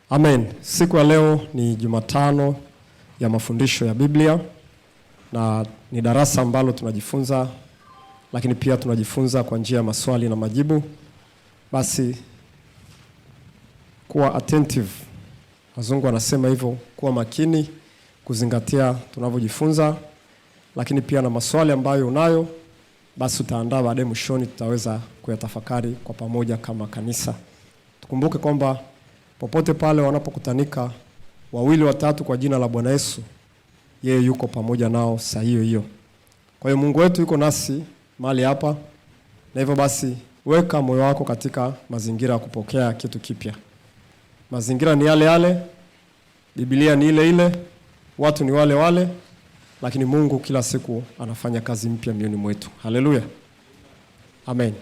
Amen. Siku ya leo ni Jumatano ya mafundisho ya Biblia na ni darasa ambalo tunajifunza, lakini pia tunajifunza kwa njia ya maswali na majibu. Basi kuwa attentive. Wazungu wanasema hivyo, kuwa makini kuzingatia tunavyojifunza, lakini pia na maswali ambayo unayo basi utaandaa baadaye mwishoni tutaweza kuyatafakari kwa pamoja kama kanisa. Tukumbuke kwamba popote pale wanapokutanika wawili watatu kwa jina la Bwana Yesu, yeye yuko pamoja nao saa hiyo hiyo. Kwa hiyo Mungu wetu yuko nasi mahali hapa, na hivyo basi weka moyo wako katika mazingira ya kupokea kitu kipya. Mazingira ni yale yale, Biblia ni ile ile, watu ni wale wale, lakini Mungu kila siku anafanya kazi mpya mioyoni mwetu. Haleluya. Amen.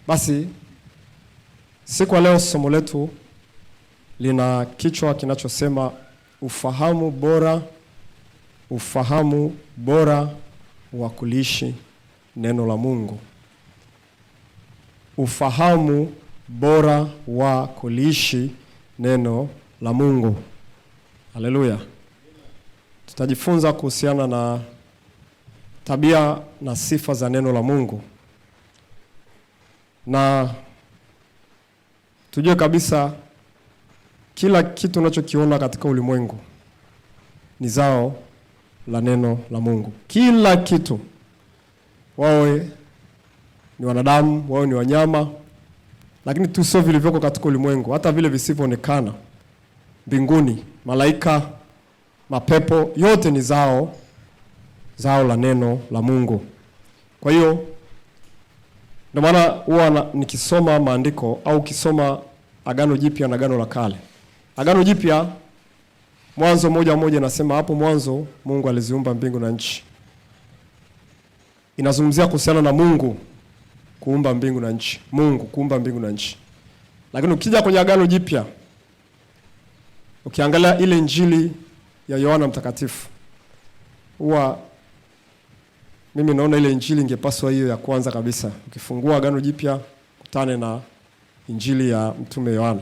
Basi siku ya leo somo letu lina kichwa kinachosema ufahamu bora wa kuliishi neno la Mungu. Ufahamu bora wa kuliishi neno la Mungu. Haleluya. Tutajifunza kuhusiana na tabia na sifa za neno la Mungu. Na tujue kabisa kila kitu unachokiona katika ulimwengu ni zao la neno la Mungu. Kila kitu, wawe ni wanadamu, wawe ni wanyama, lakini tu sio vilivyoko katika ulimwengu, hata vile visivyoonekana mbinguni, malaika, mapepo, yote ni zao la neno la Mungu. Kwa hiyo ndio maana huwa nikisoma maandiko au kisoma Agano Jipya na Agano la Kale. Agano Jipya Mwanzo 1:1 nasema hapo mwanzo Mungu aliziumba mbingu na nchi. Inazungumzia kuhusiana na Mungu kuumba mbingu na nchi. Mungu kuumba mbingu na nchi. Lakini ukija kwenye Agano Jipya, ukiangalia ile Injili ya Yohana Mtakatifu, huwa mimi naona ile Injili ingepaswa hiyo ya kwanza kabisa. Ukifungua Agano Jipya kutane na Injili ya Mtume Yohana.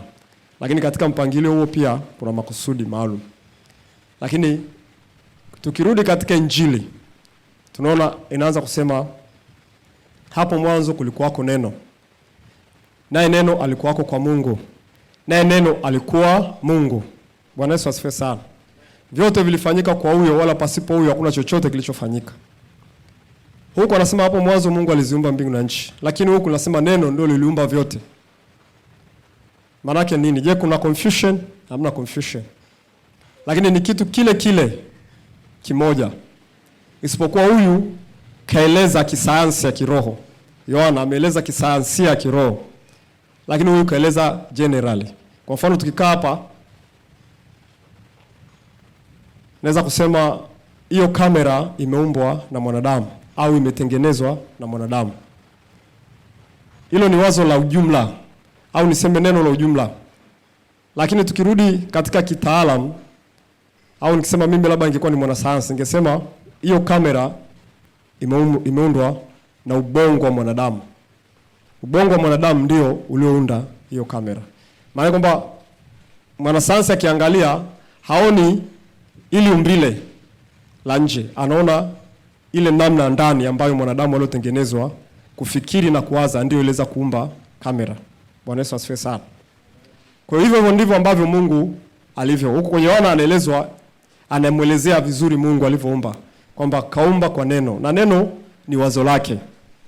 Lakini katika mpangilio huo pia kuna makusudi maalum. Lakini tukirudi katika Injili, tunaona inaanza kusema hapo mwanzo kulikuwako neno. Naye neno alikuwako kwa Mungu. Naye neno alikuwa Mungu. Bwana Yesu asifiwe sana. Vyote vilifanyika kwa huyo, wala pasipo huyo hakuna chochote kilichofanyika. Huko anasema hapo mwanzo Mungu aliziumba mbingu na nchi. Lakini huko anasema neno ndio liliumba vyote. Maana yake nini? Je, kuna confusion? Hamna confusion. Lakini ni kitu kile kile kimoja. Isipokuwa huyu kaeleza kisayansi ya kiroho. Yohana ameeleza kisayansi ya kiroho. Lakini huyu kaeleza generally. Kwa mfano tukikaa hapa, naweza kusema hiyo kamera imeumbwa na mwanadamu au imetengenezwa na mwanadamu. Hilo ni wazo la ujumla au niseme neno la ujumla. Lakini tukirudi katika kitaalamu au nikisema mimi labda ningekuwa ni mwanasayansi, ningesema hiyo kamera imeundwa na ubongo wa mwanadamu. Ubongo wa mwanadamu ndio uliounda hiyo kamera. Maana kwamba mwanasayansi akiangalia haoni ili umbile la nje, anaona ile namna ndani ambayo mwanadamu aliotengenezwa kufikiri na kuwaza ndio iliweza kuumba kamera. Bwana Yesu asifiwe sana. Kwa hivyo ndivyo ambavyo Mungu alivyo. Huko kwenye Yohana anaelezwa, anamuelezea vizuri Mungu alivyoumba, kwamba kaumba kwa neno na neno ni wazo lake.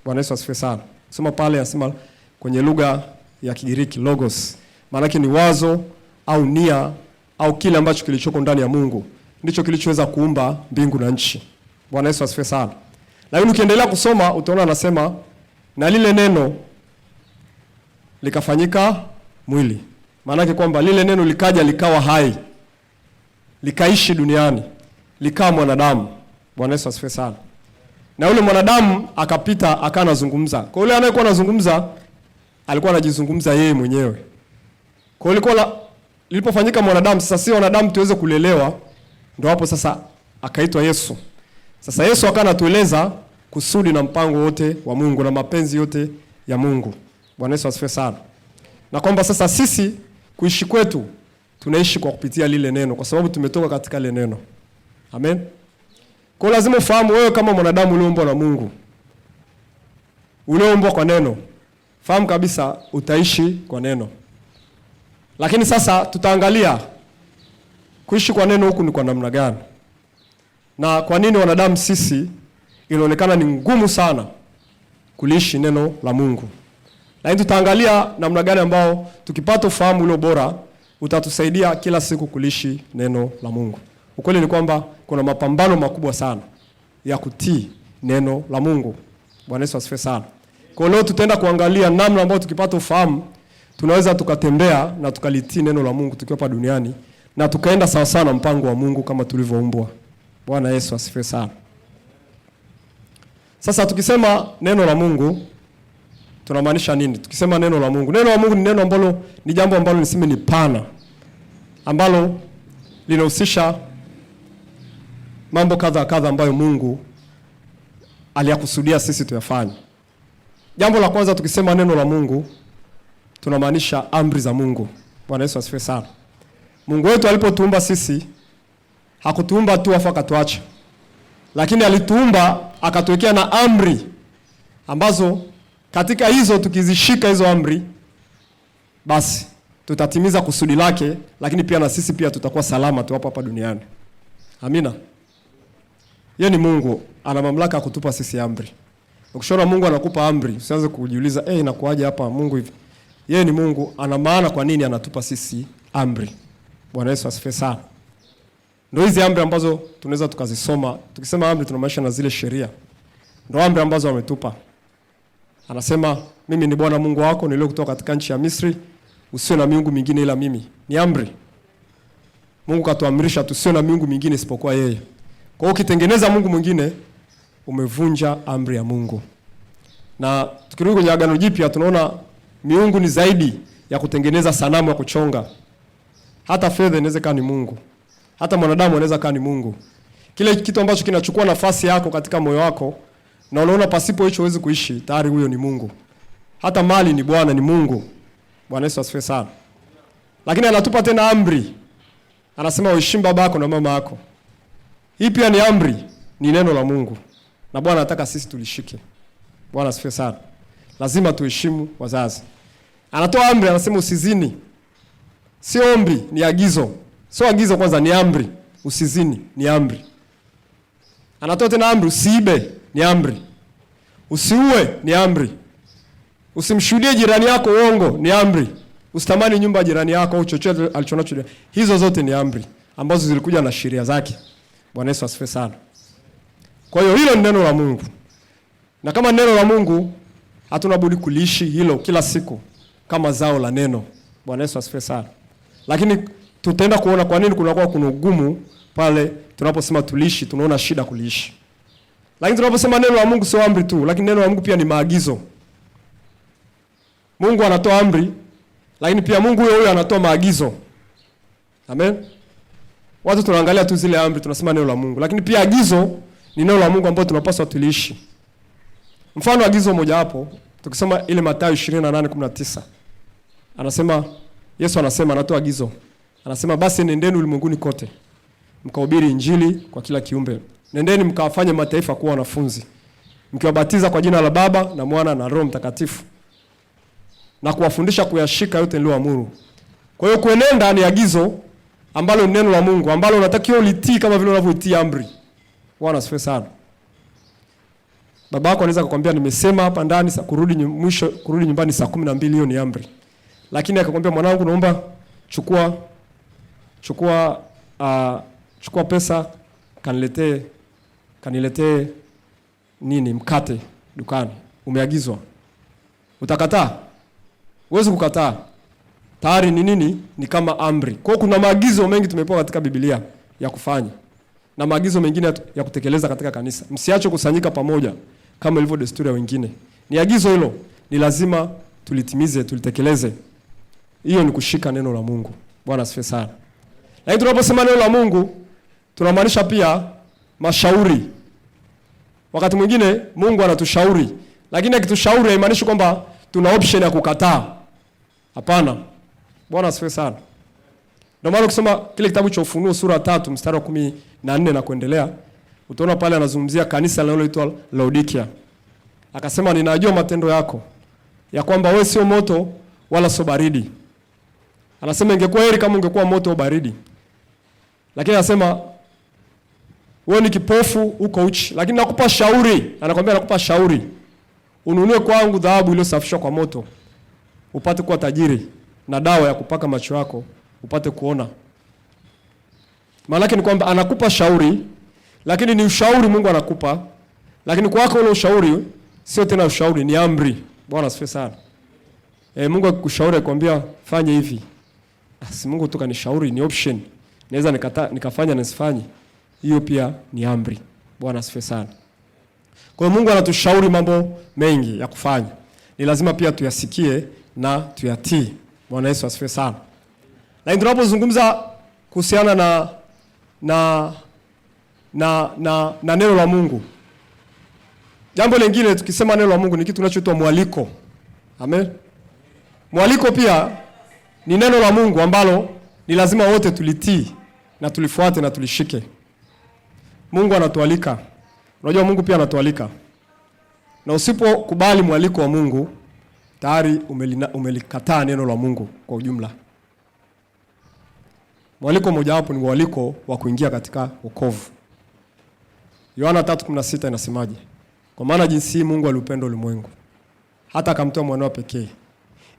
Bwana Yesu asifiwe sana. Soma pale anasema kwenye lugha ya Kigiriki logos, maana yake ni wazo au nia au kile ambacho kilichoko ndani ya Mungu ndicho kilichoweza kuumba mbingu na nchi. Bwana Yesu asifiwe sana. Lakini ukiendelea kusoma utaona anasema na lile neno likafanyika mwili. Maana yake kwamba lile neno likaja likawa hai. Likaishi duniani. Likawa mwanadamu. Bwana Yesu asifiwe sana. Na yule mwanadamu akapita akanazungumza. Kwa yule anayekuwa anazungumza alikuwa anajizungumza yeye mwenyewe. Kwa hiyo lilipofanyika mwanadamu, sasa si wanadamu tuweze kulelewa, ndio hapo sasa akaitwa Yesu. Sasa Yesu akanatueleza kusudi na mpango wote wa Mungu na mapenzi yote ya Mungu. Bwana Yesu asifiwe sana. na kwamba sasa sisi kuishi kwetu tunaishi kwa kupitia lile neno, kwa sababu tumetoka katika lile neno. Amen. Kwa lazima ufahamu wewe kama mwanadamu ulioumbwa na Mungu, ulioumbwa kwa neno, fahamu kabisa utaishi kwa neno. Lakini sasa tutaangalia kuishi kwa neno huku ni kwa namna gani, na kwa nini wanadamu sisi inaonekana ni ngumu sana kuliishi neno la Mungu. Lakini tutaangalia namna gani ambao tukipata ufahamu ule bora utatusaidia kila siku kuliishi neno la Mungu. Ukweli ni kwamba kuna mapambano makubwa sana ya kutii neno la Mungu. Bwana Yesu asifiwe sana. Kwa leo tutaenda kuangalia namna ambayo tukipata ufahamu tunaweza tukatembea na tukalitii neno la Mungu tukiwa hapa duniani na tukaenda sawa sawa na mpango wa Mungu kama tulivyoumbwa. Bwana Yesu asifiwe sana. Sasa tukisema neno la Mungu tunamaanisha nini? Tukisema neno la Mungu, neno la Mungu ni neno ambalo ni jambo ambalo niseme ni pana, ambalo linahusisha mambo kadha ambayo Mungu aliyakusudia sisi tuyafanye. Jambo la kwanza tukisema neno la Mungu tunamaanisha amri za Mungu. Bwana Yesu asifiwe sana. Mungu wetu alipotuumba sisi hakutuumba tu afa akatuacha, lakini alituumba akatuwekea na amri ambazo katika hizo tukizishika hizo amri basi tutatimiza kusudi lake, lakini pia na sisi pia tutakuwa salama tu hapa duniani. Amina. Yeye ni Mungu, ana mamlaka ya kutupa sisi amri. Ukishona Mungu anakupa amri, usianze kujiuliza inakuaje hapa Mungu hivi. Yeye ni Mungu, ana maana kwa nini anatupa sisi amri. Bwana Yesu asifiwe sana. Ndio hizi amri ambazo tunaweza tukazisoma. Tukisema amri tunamaanisha na zile sheria. Ndio amri ambazo ametupa. Anasema mimi ni Bwana Mungu wako niliyokutoa katika nchi ya Misri, usiwe na miungu mingine ila mimi. Ni amri. Mungu katuamrisha tusiwe na miungu mingine isipokuwa yeye. Kwa hiyo ukitengeneza mungu mwingine umevunja amri ya Mungu. Na tukirudi kwenye Agano Jipya tunaona miungu ni zaidi ya kutengeneza sanamu ya kuchonga. Hata fedha inaweza kuwa ni Mungu. Hata mwanadamu anaweza kuwa ni Mungu. Kile kitu ambacho kinachukua nafasi yako katika moyo wako na unaona pasipo hicho huwezi kuishi, tayari huyo ni Mungu. Hata mali ni Bwana, ni Mungu. Bwana Yesu asifiwe sana. Lakini anatupa tena amri. Anasema uheshimu baba yako na mama yako. Hii pia ni amri, ni neno la Mungu. Na Bwana anataka sisi tulishike. Bwana asifiwe sana. Lazima tuheshimu wazazi. Anatoa amri, anasema usizini. Sio ombi, ni agizo. Sio agizo kwanza, ni amri. Usizini, ni amri. Anatoa tena amri, usiibe, ni amri. Usiue, ni amri. Usimshuhudie jirani yako uongo, ni amri. Usitamani nyumba ya jirani yako au chochote alichonacho. Hizo zote ni amri ambazo zilikuja na sheria zake. Bwana Yesu asifiwe sana. Kwa hiyo hilo ni neno la Mungu. Na kama neno la Mungu hatuna budi kuliishi hilo kila siku kama zao la neno. Bwana Yesu asifiwe sana. Lakini tutaenda kuona kwa nini kunakuwa kuna ugumu pale tunaposema tuliishi, tunaona shida kuliishi. Lakini tunaposema neno la Mungu sio amri tu, lakini neno la Mungu pia ni maagizo. Mungu anatoa amri, lakini pia Mungu huyo anatoa maagizo. Amen. Watu tunaangalia tu zile amri tunasema neno la Mungu, lakini pia agizo ni neno la Mungu ambalo tunapaswa tuliishi. Mfano agizo moja hapo, tukisoma ile Mathayo 28:19. Anasema Yesu anatoa agizo. Anasema basi nendeni ulimwenguni kote, mkahubiri injili kwa kila kiumbe. Nendeni mkawafanye mataifa kuwa wanafunzi, mkiwabatiza kwa jina la Baba na Mwana na Roho Mtakatifu, na kuwafundisha kuyashika yote niliyoamuru. Kwa hiyo kuenenda ni agizo ambalo ni neno la Mungu, ambalo unatakiwa ulitii kama vile unavyotii amri. Bwana asifiwe sana. Baba yako anaweza kukwambia nimesema hapa ndani kurudi nyumbani saa 12, hiyo ni amri. Lakini akakwambia mwanangu naomba chukua pesa kaniletee mkate dukani. Umeagizwa. Utakataa? Huwezi kukataa. Tayari ni nini? Ni kama amri. Kwa hiyo kuna maagizo mengi tumepewa katika Biblia ya kufanya. Na maagizo mengine ya kutekeleza katika kanisa. Msiache kusanyika pamoja kama ilivyo desturi ya wengine. Ni agizo hilo, ni lazima tulitimize, tulitekeleze. Hiyo ni kushika neno la Mungu. Bwana asifiwe sana. Lakini tunaposema neno la Mungu tunamaanisha pia mashauri. Wakati mwingine Mungu anatushauri, lakini akitushauri haimaanishi kwamba tuna option ya kukataa. Hapana. Bwana asifiwe sana. Ndio maana ukisoma kile kitabu cha Ufunuo sura 3 mstari wa 14 na kuendelea, utaona pale anazungumzia kanisa linaloitwa Laodikia. Akasema, ninajua matendo yako, ya kwamba wewe sio moto wala sio baridi. Anasema ingekuwa heri kama ungekuwa moto au baridi. Lakini anasema wewe ni kipofu, uko uchi, lakini nakupa shauri. Anakuambia nakupa shauri. Ununue kwangu dhahabu iliyosafishwa kwa moto, upate kuwa tajiri, na dawa ya kupaka macho yako upate kuona. Maana yake ni kwamba anakupa shauri, lakini ni ushauri Mungu anakupa. Lakini kwako ule ushauri sio tena ushauri, ni amri. Bwana asifiwe sana. Mungu akikushauri akwambia fanye hivi, si Mungu tu kanishauri, ni option. Naweza nikafanya na nisifanye. Hiyo pia ni amri. Bwana asifiwe sana. Kwa hiyo Mungu anatushauri mambo mengi ya kufanya. Ni lazima pia tuyasikie na tuyatii. Bwana Yesu asifiwe sana. Na tunapozungumza kuhusiana na neno la Mungu, jambo lingine tukisema neno la Mungu ni kitu kinachoitwa mwaliko. Amen. Mwaliko pia ni neno la Mungu ambalo ni lazima wote tulitii na tulifuate na tulishike. Mungu anatualika. Unajua Mungu pia anatualika. Na usipokubali mwaliko wa Mungu, tayari umelikataa neno la Mungu kwa ujumla. Mwaliko mojawapo ni mwaliko wa kuingia katika wokovu. Yohana 3:16 inasemaje? Kwa maana jinsi Mungu aliupenda ulimwengu hata akamtoa mwanawe pekee,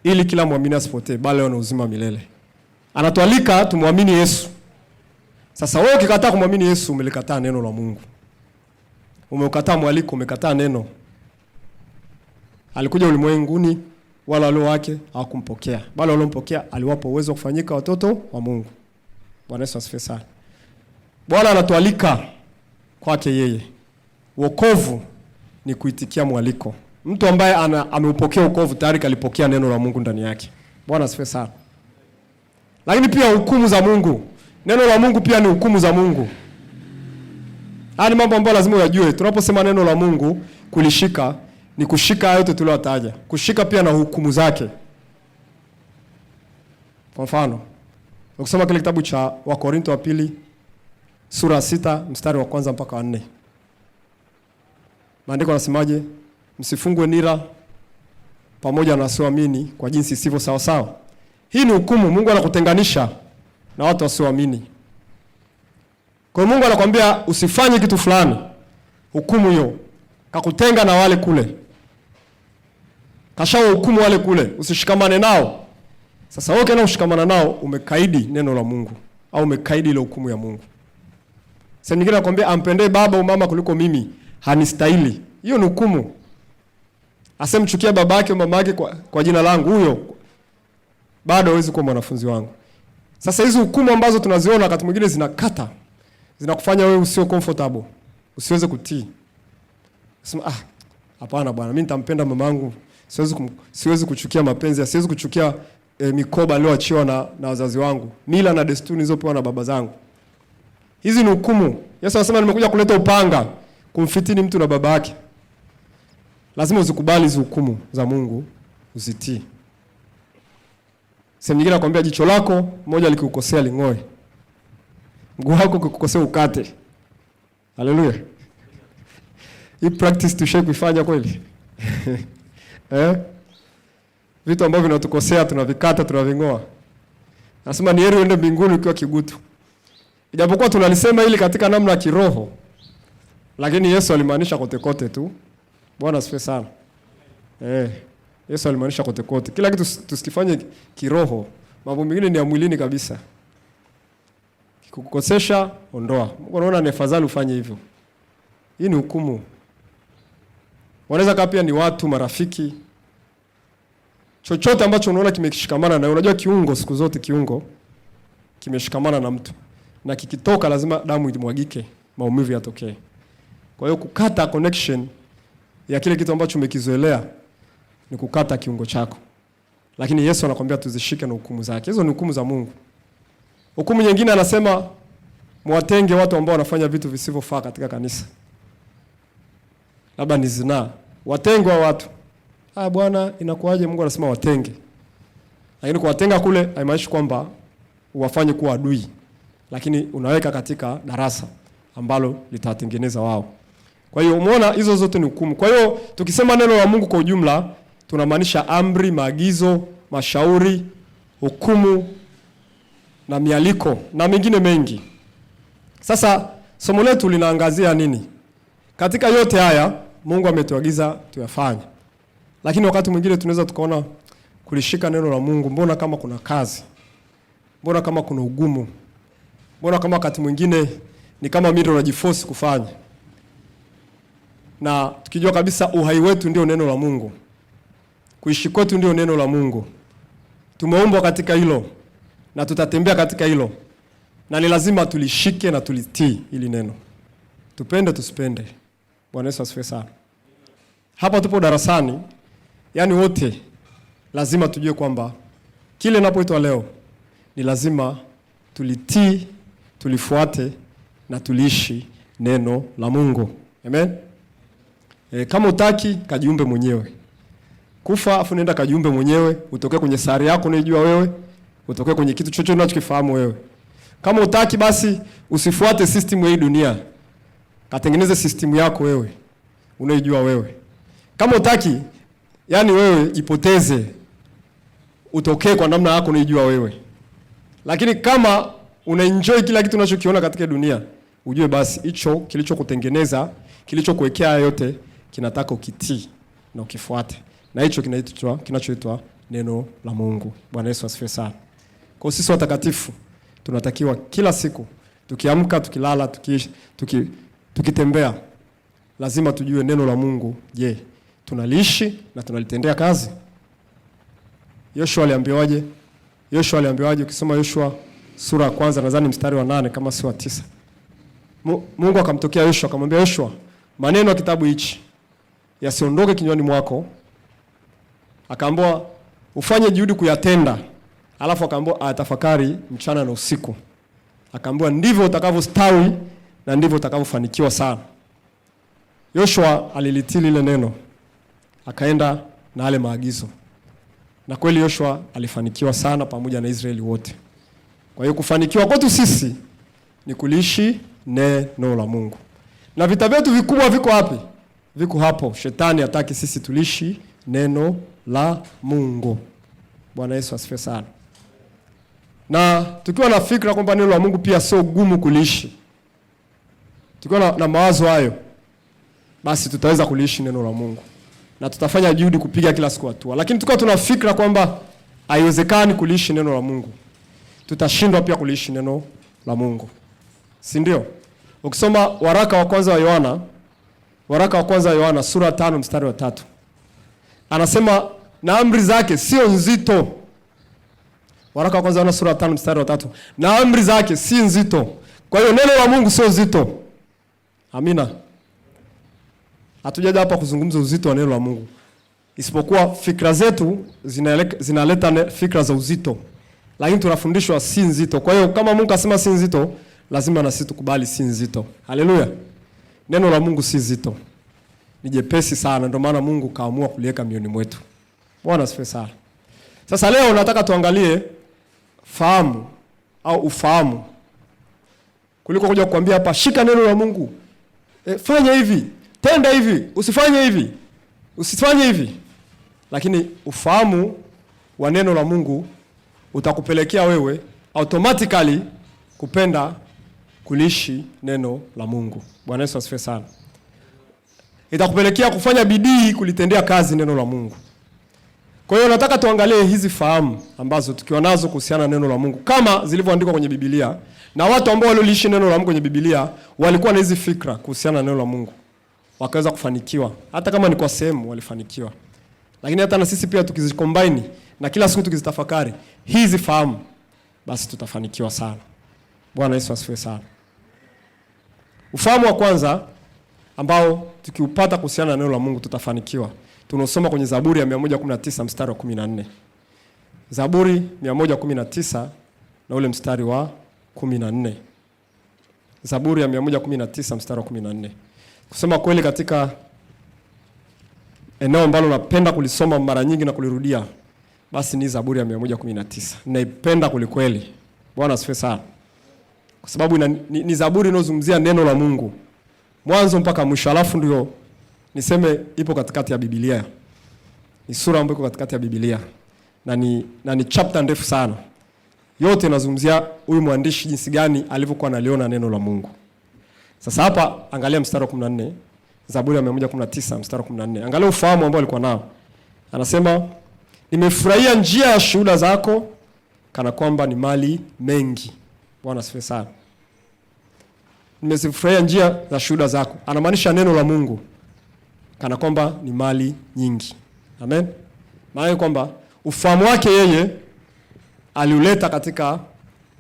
ili kila muamini asipotee bali awe na uzima milele. Anatualika tumwamini Yesu. Sasa wewe ukikataa kumwamini Yesu, umelikataa neno la Mungu. Umeukataa mwaliko, umekataa neno. Alikuja ulimwenguni, wala walio wake hawakumpokea, bali waliompokea aliwapa uwezo kufanyika watoto wa Mungu. Bwana Yesu asifiwe sana. Bwana anatualika kwake yeye. Wokovu ni kuitikia mwaliko. Mtu ambaye ameupokea wokovu tayari kalipokea neno la Mungu ndani yake. Bwana asifiwe sana. Lakini pia hukumu za Mungu. Neno la Mungu pia ni hukumu za Mungu. Haya ni mambo ambayo lazima uyajue. Tunaposema neno la Mungu, kulishika ni kushika yote tuliyotaja. Kushika pia na hukumu zake. Kwa mfano, ukisoma kile kitabu cha Wakorintho wa pili sura 6 mstari wa 1 mpaka 4. Maandiko yanasemaje? Msifungwe nira pamoja na wasioamini kwa jinsi isivyo sawa sawa. Hii ni hukumu. Mungu anakutenganisha na watu wasioamini. Kwa hiyo Mungu anakuambia usifanye kitu fulani. Hukumu hiyo kakutenga na wale kule. Kashawa hukumu wale kule, usishikamane nao. Sasa wewe kana ushikamana nao, umekaidi neno la Mungu au umekaidi ile hukumu ya Mungu. Sasa nyingine anakuambia ampendee baba au mama kuliko mimi, hanistahili. Hiyo ni hukumu. Asemchukia baba yake au mama yake kwa jina langu, huyo bado hawezi kuwa mwanafunzi wangu. Sasa hizo hukumu ambazo tunaziona wakati mwingine zinakata, zinakufanya wewe usio comfortable, usiweze kutii. Sema hapana bwana, mimi nitampenda mamangu, siwezi kuchukia mapenzi, siwezi kuchukia mikoba niliyoachiwa na wazazi wangu, mila na desturi nilizopewa na baba zangu. Hizi ni hukumu. Yesu anasema nimekuja kuleta upanga kumfitini mtu na baba yake. Lazima uzikubali hizo hukumu za Mungu, uzitii. Sehemu nyingine anakuambia jicho lako moja likikukosea ling'oe. Mguu wako ukikukosea ukate. Haleluya. Hii practice tushaikuifanya kweli? Vitu ambavyo vinatukosea tunavikata, tunaving'oa. Nasema ni heri uende mbinguni ukiwa kigutu. Ijapokuwa tunalisema ili katika namna ya kiroho, lakini Yesu alimaanisha kote kote tu. Bwana asifiwe sana. Yesu alimaanisha kote kote. Kila kitu tusikifanye kiroho, mambo mengine ni ya mwilini kabisa. Kikukosesha, ondoa. Mungu anaona ni afadhali ufanye hivyo. Hii ni hukumu. Wanaweza kama pia ni watu, marafiki. Chochote ambacho unaona kimeshikamana na, unajua kiungo siku zote kiungo kimeshikamana na mtu. Na kikitoka lazima damu imwagike, maumivu yatokee. Kwa hiyo kukata connection ya kile kitu ambacho umekizoelea ni kukata kiungo chako. Lakini Yesu anakuambia tuzishike na hukumu zake. Hizo ni hukumu za Mungu. Hukumu nyingine anasema muwatenge watu ambao wanafanya vitu visivyofaa katika kanisa. Labda ni zinaa. Watenge wa watu. Bwana inakuaje? Mungu anasema watenge. Lakini kuwatenga kule haimaanishi kwamba uwafanye kuwa adui, lakini unaweka katika darasa ambalo litawatengeneza wao. Kwa hiyo umeona hizo zote ni hukumu. Kwa hiyo tukisema neno la Mungu kwa ujumla, tunamaanisha amri, maagizo, mashauri, hukumu na mialiko na mengine mengi. Sasa somo letu linaangazia nini? Katika yote haya Mungu ametuagiza tuyafanye. Lakini wakati mwingine tunaweza tukaona kulishika neno la Mungu, mbona kama kuna kazi? Mbona kama kuna ugumu? Mbona kama wakati mwingine ni kama mimi ndo najiforce kufanya? Na tukijua kabisa uhai wetu ndio neno la Mungu. Kuishi kwetu ndio neno la Mungu. Tumeumbwa katika hilo na tutatembea katika hilo. Na ni lazima tulishike na tulitii ili neno. Tupende tusipende. Bwana Yesu asifiwe sana. Hapa tupo darasani, yani wote lazima tujue kwamba kile napoitwa leo ni lazima tulitii, tulifuate na tuliishi neno la Mungu. Amen. Kama utaki kajiumbe mwenyewe. Kufa afu nenda kajiumbe mwenyewe, utoke kwenye sari yako unayojua wewe, utoke kwenye kitu chochote unachokifahamu wewe. Kama utaki basi usifuate system ya hii dunia. Katengeneze system yako wewe, unayojua wewe. Kama utaki, yani wewe jipoteze, utokee kwa namna yako unayojua wewe. Lakini kama unaenjoy kila kitu unachokiona katika dunia, ujue basi hicho kilichokutengeneza, kilichokuwekea yote kinataka ukitii na ukifuate. Na hicho kinachoitwa neno la Mungu. Bwana Yesu asifiwe sana. Kwa sisi watakatifu tunatakiwa kila siku tukiamka, tukilala, tukitembea, lazima tujue neno la Mungu. Je, tunaliishi na tunalitendea kazi? Yoshua aliambiwaje? Ukisoma Yoshua sura ya kwanza nadhani mstari wa 8 kama si wa 9. Mungu akamtokea Yoshua akamwambia, Yoshua, maneno ya kitabu hichi yasiondoke kinywani mwako. Akaambiwa ufanye juhudi kuyatenda. Alafu akaambiwa atafakari mchana na usiku. Akaambiwa ndivyo utakavyostawi na ndivyo utakavyofanikiwa sana. Yoshua alilitii lile neno. Akaenda na yale maagizo. Na kweli Yoshua alifanikiwa sana pamoja na Israeli wote. Kwa hiyo kufanikiwa kwetu sisi ni kuliishi neno la Mungu. Na vita vyetu vikubwa viko wapi? Viko hapo. Shetani hataki sisi tuliishi neno la Mungu. Bwana Yesu asifiwe sana. Na tukiwa na fikra kwamba neno la Mungu pia sio gumu kuliishi, tukiwa na mawazo hayo, basi tutaweza kuliishi neno la Mungu. Na tutafanya juhudi kupiga kila siku hatua. Lakini tukiwa tuna fikra kwamba haiwezekani kuliishi neno la Mungu, tutashindwa pia kuliishi neno la Mungu. Si ndio? Ukisoma waraka wa kwanza wa Yohana sura 5 mstari wa 3. Anasema na amri zake sio nzito. Waraka wa kwanza wa Yohana sura 5 mstari wa 3. Na amri zake si nzito. Kwa hiyo neno la Mungu sio nzito. Amina. Hatujaja hapa kuzungumza uzito wa neno la Mungu. Isipokuwa fikra zetu zinaleta fikra za uzito. Lakini tunafundishwa si nzito. Kwa hiyo kama Mungu asema si nzito, lazima na sisi tukubali si nzito. Haleluya. Neno la Mungu si nzito. Ni jepesi sana, ndio maana Mungu kaamua kuliweka mioyoni mwetu. Bwana asifiwe sana. Sasa leo nataka tuangalie fahamu au ufahamu. Kuliko kuja kukwambia hapa shika neno la Mungu. Fanya hivi, tenda hivi, usifanye hivi. Usifanye hivi. Lakini ufahamu wa neno la Mungu utakupelekea wewe automatically kupenda kuliishi neno la Mungu. Bwana Yesu asifiwe sana. Itakupelekea kufanya bidii kulitendea kazi neno la Mungu. Kwa hiyo nataka tuangalie hizi fahamu ambazo tukiwa nazo kuhusiana na neno la Mungu kama zilivyoandikwa kwenye Biblia, na watu ambao waliishi neno la Mungu kwenye Biblia walikuwa na hizi fikra kuhusiana na neno la Mungu, wakaweza kufanikiwa. Hata kama ni kwa sehemu walifanikiwa. Lakini hata na sisi pia tukizicombine na kila siku tukizitafakari hizi fahamu, basi tutafanikiwa sana. Bwana Yesu asifiwe sana. Ufahamu wa kwanza ambao tukiupata kuhusiana na neno la Mungu tutafanikiwa, tunasoma kwenye Zaburi ya 119 mstari wa 14. Zaburi 119 na ule mstari wa 14. Zaburi ya 119 mstari wa 14. Kusema kweli, katika eneo ambalo napenda kulisoma mara nyingi na kulirudia basi ni Zaburi ya 119. Naipenda kulikweli. Bwana asifiwe sana. Kwa sababu ni Zaburi inayozungumzia neno la Mungu mwanzo mpaka mwisho, alafu ndio niseme ipo katikati ya Biblia. Ni sura ambayo iko katikati ya Biblia. Na ni chapter ndefu sana. Yote inazungumzia huyu mwandishi jinsi gani alivyokuwa analiona neno la Mungu. Sasa hapa angalia mstari wa 14, Zaburi ya 119 mstari wa 14. Angalia ufahamu ambao alikuwa nao. Anasema, nimefurahia njia ya shuhuda zako kana kwamba ni mali mengi. Bwana asifiwe sana. Nimefurahia njia za shuhuda zako. Anamaanisha neno la Mungu kana kwamba ni mali nyingi. Amen. Maana kwamba ufahamu wake yeye aliuleta katika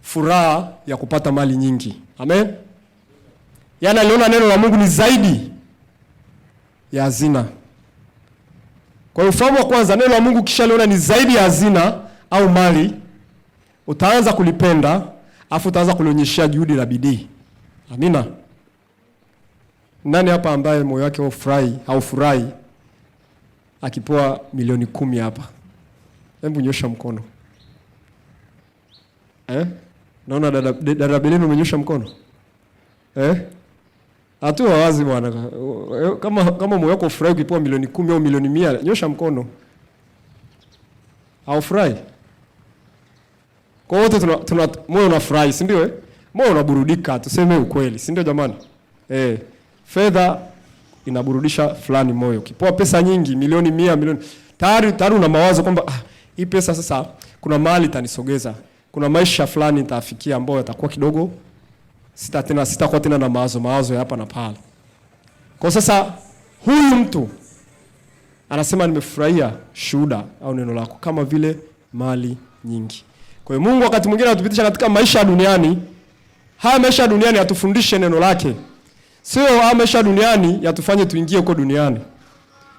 furaha ya kupata mali nyingi. Amen. Yaani aliona neno la Mungu ni zaidi ya hazina. Kwa hiyo ufahamu wa kwanza, neno la Mungu kisha liona ni zaidi ya hazina au mali, utaanza kulipenda, afu utaanza kulionyeshia juhudi la bidii. Amina. Nani hapa ambaye moyo wake haufurahi akipewa milioni 10 hapa? Hebu nyosha mkono. Naona dada Beleni umenyosha mkono. Hatua wazi bwana. Kama moyo wako ufurahi ukipewa milioni 10 au milioni 100, nyosha mkono. Haufurahi? Kwa wote tuna moyo unafurahi, si ndio? Moyo unaburudika, tuseme ukweli, si ndio jamani? Fedha inaburudisha fulani moyo. Ukipewa pesa nyingi, milioni 100, milioni, tayari una mawazo kwamba hii pesa sasa kuna mahali itanisogeza. Kuna maisha fulani nitafikia ambayo yatakuwa kidogo sitakuwa tena na mawazo ya hapa na pale. Kwa sasa huyu mtu anasema nimefurahia shuhuda au neno lako kama vile mali nyingi. Kwa hiyo Mungu wakati mwingine anatupitisha katika maisha ya duniani. Haya maisha ya duniani yatufundishe neno lake. Sio haya maisha ya duniani yatufanye tuingie huko duniani.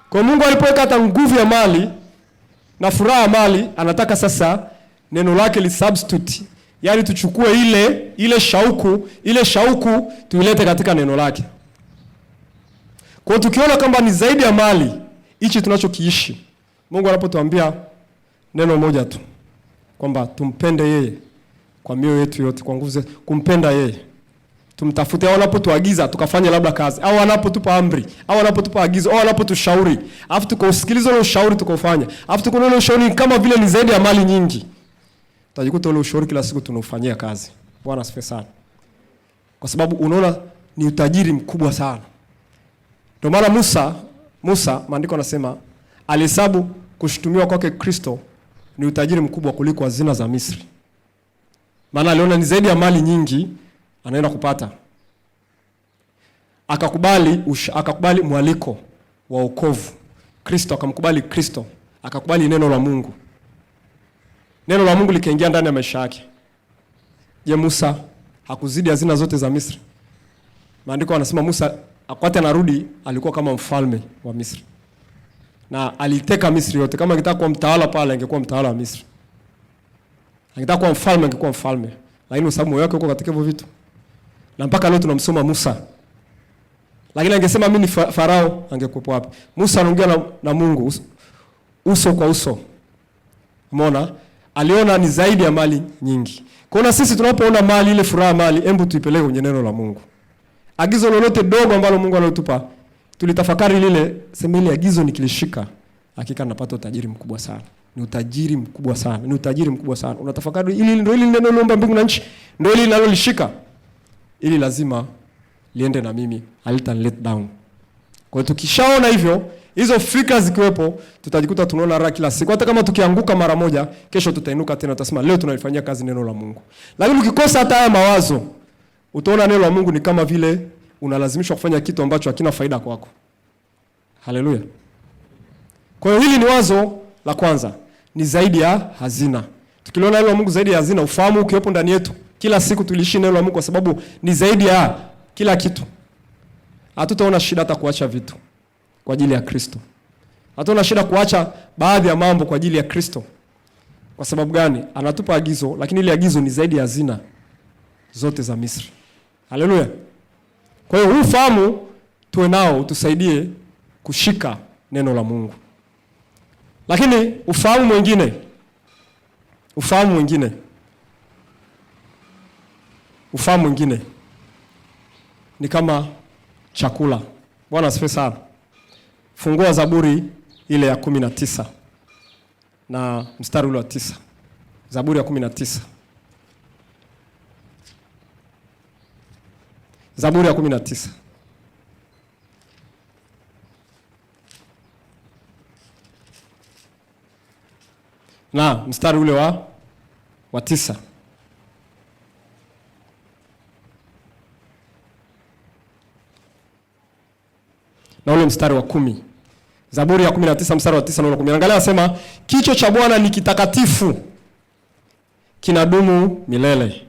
Kwa Mungu alipoweka hata nguvu ya mali na furaha ya mali, anataka sasa neno lake li substitute. Yaani tuchukue ile shauku tuilete katika neno lake. Kwa hiyo tukiona kwamba ni zaidi ya mali hichi tunachokiishi, Mungu anapotuambia neno moja tu kwamba tumpende yeye kwa mioyo yetu yote, kwa nguvu zetu, kumpenda yeye. Tumtafute, au anapotuagiza tukafanye labda kazi, au anapotupa amri, au anapotupa agizo, au anapotushauri, afu tukausikiliza ule ushauri tukaufanya, afu tukaona ule ushauri kama vile ni zaidi ya mali nyingi, tutajikuta ule ushauri kila siku tunaufanyia kazi. Bwana asifiwe sana. Kwa sababu unaona ni utajiri mkubwa sana. Ndio maana Musa maandiko yanasema alihesabu kushutumiwa kwake Kristo ni utajiri mkubwa kuliko hazina za Misri. Maana aliona ni zaidi ya mali nyingi anaenda kupata. Akakubali mwaliko wa wokovu. Kristo akamkubali Kristo, akakubali neno la Mungu. Neno la Mungu likaingia ndani ya maisha yake. Je, Musa hakuzidi hazina zote za Misri? Maandiko yanasema Musa wakati anarudi alikuwa kama mfalme wa Misri. Na aliteka Misri yote. Kama angetaka kuwa mtawala pale angekuwa mtawala wa Misri. Angetaka kuwa mfalme angekuwa mfalme. Lakini kwa sababu moyo wake uko katika hivyo vitu. Na mpaka leo tunamsoma Musa. Lakini angesema mimi ni Farao, angekuwa wapi? Musa anaongea na Mungu uso kwa uso. Umeona? Aliona ni zaidi ya mali nyingi. Kwa hiyo sisi tunapoona mali, ile furaha mali, hebu tuipeleke kwenye neno la Mungu. Agizo lolote dogo ambalo Mungu analotupa, tulitafakari lile, sema ile agizo nikilishika, hakika napata utajiri mkubwa sana. Ni utajiri mkubwa sana. Ni utajiri mkubwa sana. Unatafakari ili ndio ile neno lomba mbingu na nchi, ndio ile linalolishika. Ili lazima liende na mimi, halita let down. Kwa hiyo tukishaona hivyo, hizo fikra zikiwepo, tutajikuta tunaona raha kila siku. Hata kama tukianguka mara moja, kesho tutainuka tena, tutasema leo tunalifanyia kazi neno la Mungu. Lakini ukikosa hata haya mawazo, utaona neno la Mungu ni kama vile unalazimishwa kufanya kitu ambacho hakina faida kwako. Haleluya. Kwa hiyo hili ni wazo la kwanza, ni zaidi ya hazina. Tukiliona neno la Mungu zaidi ya hazina, ufahamu ukiwepo ndani yetu, kila siku tuliishi neno la Mungu kwa sababu ni zaidi ya kila kitu. Hatutaona shida hata kuacha vitu kwa ajili ya Kristo. Hatuna shida kuacha baadhi ya mambo kwa ajili ya Kristo. Kwa sababu gani? Anatupa agizo, lakini ile agizo ni zaidi ya hazina zote za Misri. Haleluya. Kwa hiyo ufahamu tuwe nao utusaidie kushika neno la Mungu. Lakini ufahamu mwingine Ufahamu mwingine ni kama chakula. Bwana asifiwe sana. Fungua Zaburi ile ya 19 na mstari ule wa 9. Zaburi ya 19. Zaburi ya 19. Na mstari ule wa 9. Na ule mstari wa 10. Zaburi ya 19 mstari wa 9 na 10. Angalia anasema, kicho cha Bwana ni kitakatifu, kinadumu milele.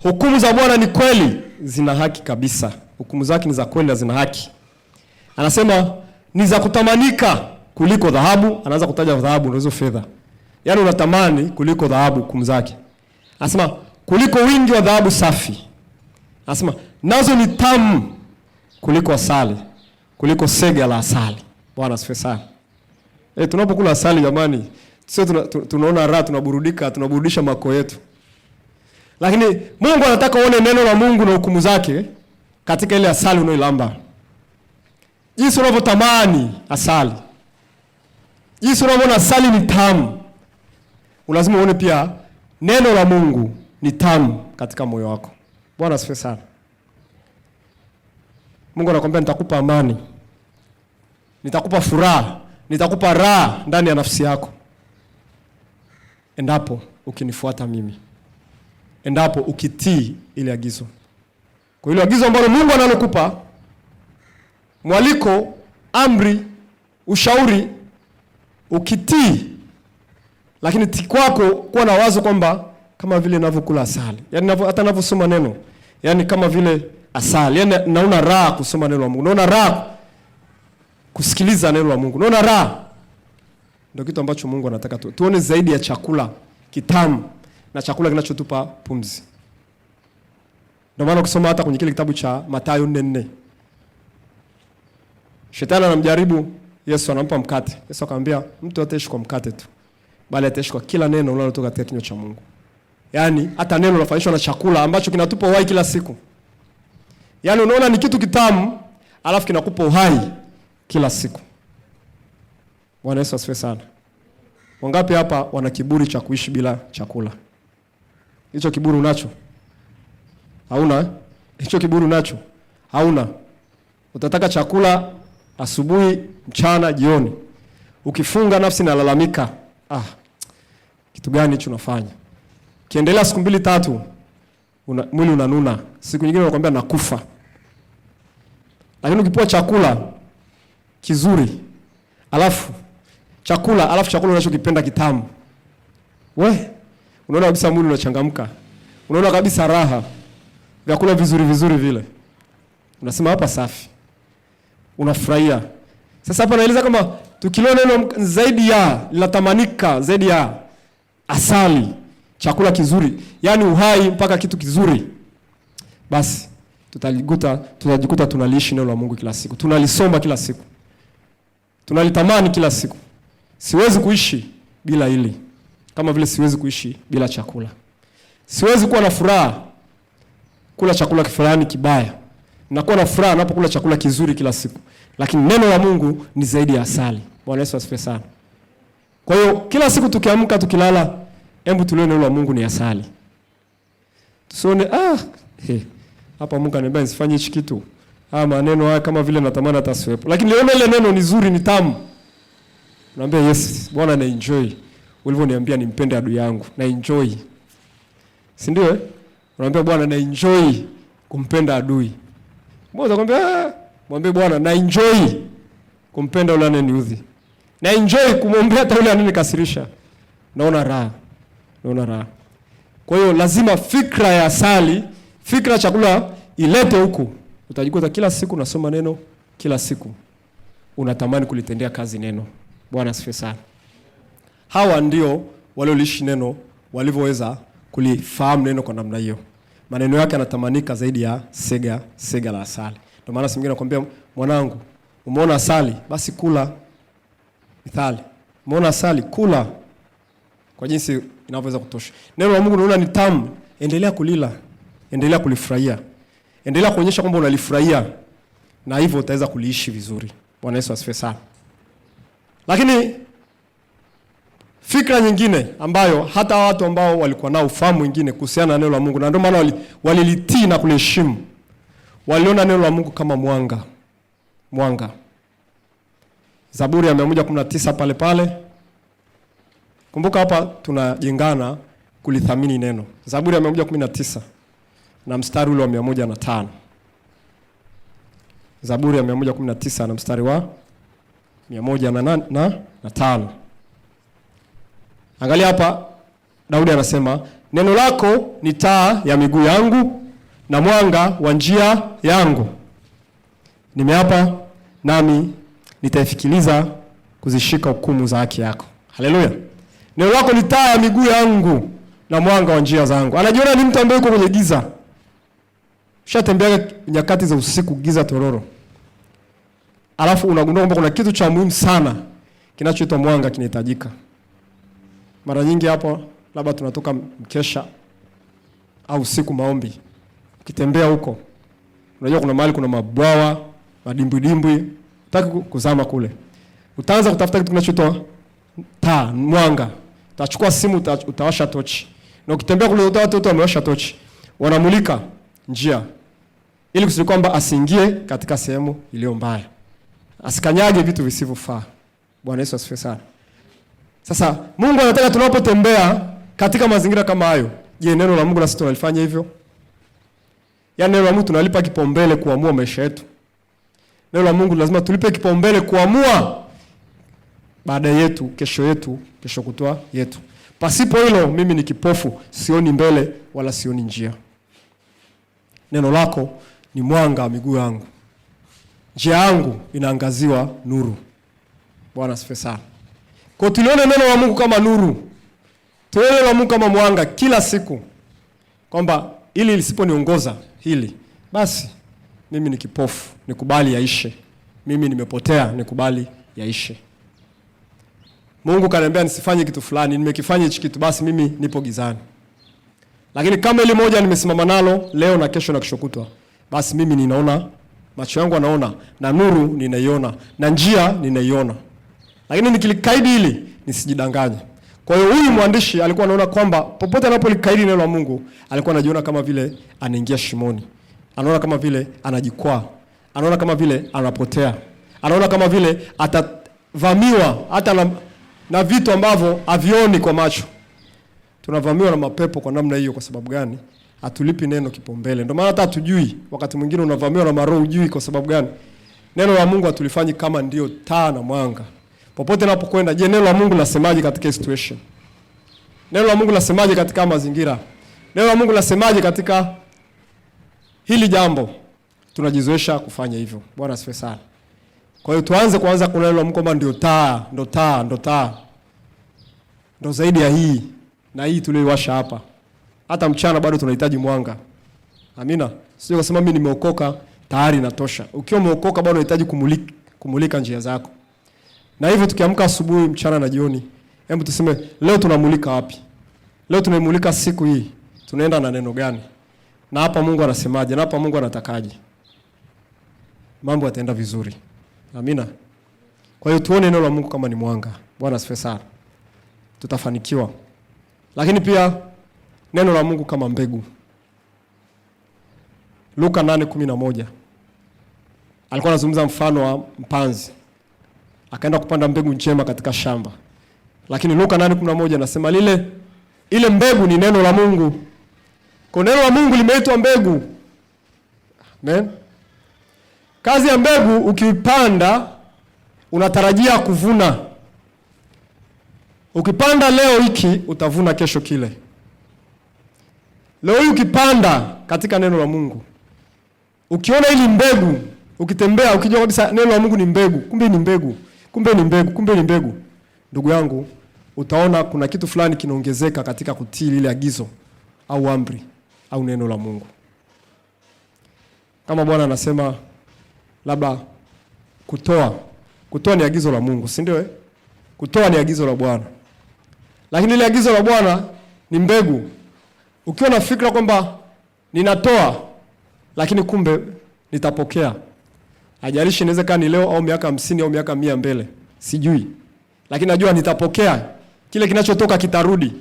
Hukumu za Bwana ni kweli, zina haki kabisa. Hukumu zake ni za kweli na zina haki. Anasema ni za kutamanika kuliko dhahabu. Anaanza kutaja dhahabu na hizo fedha. Yaani unatamani kuliko dhahabu hukumu zake. Anasema kuliko wingi wa dhahabu safi. Anasema nazo ni tamu kuliko asali, kuliko sega la asali. Bwana asifiwe sana. Tunapokula asali jamani, sio tunaona raha, tunaburudisha mako yetu. Lakini Mungu anataka uone neno la Mungu na hukumu zake katika ile asali unayoilamba. Jinsi unavyotamani asali, jinsi unavyoona asali ni tamu, lazima uone pia neno la Mungu ni tamu katika moyo wako. Bwana asifiwe sana. Mungu anakuambia nitakupa amani, nitakupa furaha, nitakupa raha ndani ya nafsi yako endapo ukinifuata mimi, endapo ukitii ile agizo. Kwa ile agizo ambalo Mungu analokupa, mwaliko, amri, ushauri, ukitii, lakini kwako kuwa na wazo kwamba kama vile ninavyokula asali. Yaani hata ninavyosoma neno, yaani kama vile asali. Yaani naona raha kusoma neno la Mungu. Naona raha kusikiliza neno la Mungu. Naona raha. Ndio kitu ambacho Mungu anataka tuone zaidi ya chakula kitamu na chakula kinachotupa pumzi. Ndio maana ukisoma hata kwenye kile kitabu cha Mathayo 4:4. Shetani anamjaribu Yesu, anampa mkate. Yesu akamwambia mtu hataishi kwa mkate tu, bali ataishi kwa kila neno linalotoka katika kinywa cha Mungu. Yaani hata neno linafanishwa na chakula ambacho kinatupa uhai kila siku. Yaani unaona ni kitu kitamu, alafu kinakupa uhai kila siku. Bwana Yesu asifiwe sana. Wangapi hapa wana kiburi cha kuishi bila chakula? Hicho kiburi unacho? Hauna? Hicho kiburi unacho? Hauna. Utataka chakula asubuhi, mchana, jioni. Ukifunga nafsi inalalamika, kitu gani hicho unafanya? Kiendelea siku 2-3, mwili unanuna. Siku nyingine unakwambia nakufa. Lakini ukipewa chakula kizuri, alafu chakula unachokipenda kitamu, unaona kabisa mwili unachangamka. Unaona kabisa raha. Vyakula vizuri vile. Unasema hapa safi. Unafurahia. Sasa hapa naeleza kama tukilo neno zaidi ya linatamanika, zaidi ya asali, chakula kizuri, yani uhai mpaka kitu kizuri. Basi tutajikuta tunaliishi neno la Mungu kila siku. Tunalisoma kila siku. Tunalitamani kila siku. Siwezi kuishi bila hili. Kama vile siwezi kuishi bila chakula. Siwezi kuwa na furaha kula chakula fulani kibaya. Nakuwa na furaha ninapokula chakula kizuri kila siku. Lakini neno la Mungu ni zaidi ya asali. Bwana Yesu asifiwe sana. Kwa hiyo kila siku tukiamka tukilala, hebu tulio neno la Mungu ni asali. Tusione hapa Mungu ananiambia nisifanye hichi kitu. Maneno haya kama vile natamani atasiwepo. Lakini leo ile neno ni zuri, ni tamu. Naambia yes, Bwana na enjoy. Ulivyoniambia nimpende adui yangu, na enjoy. Si ndio? Unaambia Bwana na enjoy kumpenda adui. Mbona unakwambia mwambie Bwana na enjoy kumpenda yule anayeniudhi. Na enjoy kumwombea hata yule anayenikasirisha. Naona raha. Kwa hiyo lazima fikra ya asali, fikra ya chakula ilete huku. Utajikuta kila siku unasoma neno, kila siku unatamani kulitendea kazi neno. Bwana asifiwe sana. Hawa ndio walioliishi neno, walivyoweza kulifahamu neno kwa namna hiyo. Maneno yake yanatamanika zaidi ya sega la asali. Ndio maana simngine nakwambia mwanangu, umeona asali, basi kula. Mithali. Umeona asali, kula. Kwa jinsi inavyoweza kutosha. Neno la Mungu unaona ni tamu, endelea kulila, endelea kulifurahia. Endelea kuonyesha kwamba unalifurahia, na hivyo utaweza kuliishi vizuri. Bwana Yesu asifiwe sana. Lakini fikra nyingine ambayo hata watu ambao walikuwa nao ufahamu mwingine kuhusiana na neno la Mungu, na ndio maana walilitii na kuliheshimu, waliona neno la Mungu kama mwanga. Mwanga. Zaburi ya 119 pale pale. Kumbuka hapa tunajengana kulithamini neno. Zaburi ya 119 na mstari ule wa 105. Zaburi ya 119 na mstari wa 105. Angalia hapa, Daudi anasema, neno lako ni taa ya miguu yangu na mwanga wa njia yangu. Nimeapa nami nitaifikiliza kuzishika hukumu za haki yako. Haleluya. Neno lako ni taa ya miguu yangu na mwanga wa njia zangu. Anajiona ni mtu ambaye yuko kwenye giza. Ushatembea nyakati za usiku, giza tororo. Alafu unagundua kwamba kuna kitu cha muhimu sana kinachoitwa mwanga kinahitajika. Mara nyingi hapo labda tunatoka mkesha au usiku maombi. Ukitembea huko, unajua kuna mahali kuna mabwawa, madimbwi, utaki kuzama kule. Utaanza kutafuta kitu kinachoitwa taa, mwanga. Utachukua simu, utawasha tochi. Na ukitembea kule watu wamewasha tochi. Wanamulika njia ili kusudi kwamba asiingie katika sehemu iliyo mbaya. Asikanyage vitu visivyofaa. Bwana Yesu asifiwe sana. Sasa Mungu anataka tunapotembea katika mazingira kama hayo, je, neno la Mungu na sisi tunalifanya hivyo? Yaani neno la Mungu tunalipa kipaumbele kuamua maisha yetu. Neno la Mungu lazima tulipe kipaumbele kuamua baada yetu, kesho kutwa yetu. Pasipo hilo mimi ni kipofu, sioni mbele wala sioni njia. Neno lako ni mwanga wa miguu yangu. Njia yangu inaangaziwa nuru. Bwana asifiwe sana. Kwa tulione neno la Mungu kama nuru. Tulione neno la Mungu kama mwanga kila siku. Kwamba ili lisiponiongoza hili, basi mimi ni kipofu, nikubali yaishe. Mimi nimepotea, nikubali yaishe. Mungu kaniambia nisifanye kitu fulani, nimekifanya hichi kitu, basi mimi nipo gizani. Lakini kama ile moja nimesimama nalo leo na kesho na kesho kutwa, basi mimi ninaona, macho yangu yanaona, na nuru ninaiona, na njia ninaiona. Lakini nikilikaidi hili nisijidanganye. Kwa hiyo huyu mwandishi alikuwa anaona kwamba popote anapolikaidi neno la Mungu, alikuwa anajiona kama vile anaingia shimoni. Anaona kama vile anajikwaa. Anaona kama vile anapotea. Anaona kama vile atavamiwa hata na vitu ambavyo havioni kwa macho. Tunavamiwa na mapepo kwa namna hiyo. Kwa sababu gani? Hatulipi neno kipaumbele. Ndio maana hata hatujui. Wakati mwingine unavamiwa na maroho, hujui kwa sababu gani. Neno la Mungu hatulifanyi kama ndio taa na mwanga. Popote napokwenda, je, neno la Mungu lasemaje katika situation? Neno la Mungu lasemaje katika mazingira? Neno la Mungu lasemaje katika hili jambo? Tunajizoesha kufanya hivyo. Bwana asifiwe sana. Kwa hiyo tuanze kuanza kuna neno la Mungu kama ndio taa, ndo zaidi ya hii na hii tuliowasha hapa. Hata mchana bado tunahitaji mwanga. Amina. Sio kusema mimi nimeokoka tayari natosha. Ukiwa umeokoka bado unahitaji kumulika njia zako. Na hivyo tukiamka asubuhi, mchana na jioni, hebu tuseme leo tunamulika wapi? Leo tunamulika siku hii. Tunaenda na neno gani? Na hapa Mungu anasemaje? Na hapa Mungu anatakaje? Mambo yataenda vizuri. Amina. Kwa hiyo tuone neno la Mungu kama ni mwanga. Bwana asifiwe sana. Tutafanikiwa. Lakini pia neno la Mungu kama mbegu. Luka 8:11. Alikuwa anazungumza mfano wa mpanzi. Akaenda kupanda mbegu njema katika shamba. Lakini Luka 8:11 anasema ile mbegu ni neno la Mungu. Kwa neno la Mungu limeitwa mbegu. Amen. Kazi ya mbegu, ukipanda unatarajia kuvuna. Ukipanda leo hiki utavuna kesho kile. Leo hii ukipanda katika neno la Mungu, ukiona ili mbegu, ukitembea ukijua kabisa neno la Mungu ni mbegu, kumbe ni mbegu, kumbe ni mbegu. Ndugu yangu, utaona kuna kitu fulani kinaongezeka katika kutii ile agizo au amri au neno la Mungu. Kama Bwana anasema labda kutoa ni agizo la Mungu, si ndio? Kutoa ni agizo la Bwana. Lakini ile agizo la Bwana Ni mbegu. Ukiwa na fikra kwamba ninatoa lakini kumbe nitapokea. Hajalishi inawezekana ni leo au miaka 50 au miaka 100 mbele. Sijui. Lakini najua nitapokea. Kile kinachotoka kitarudi.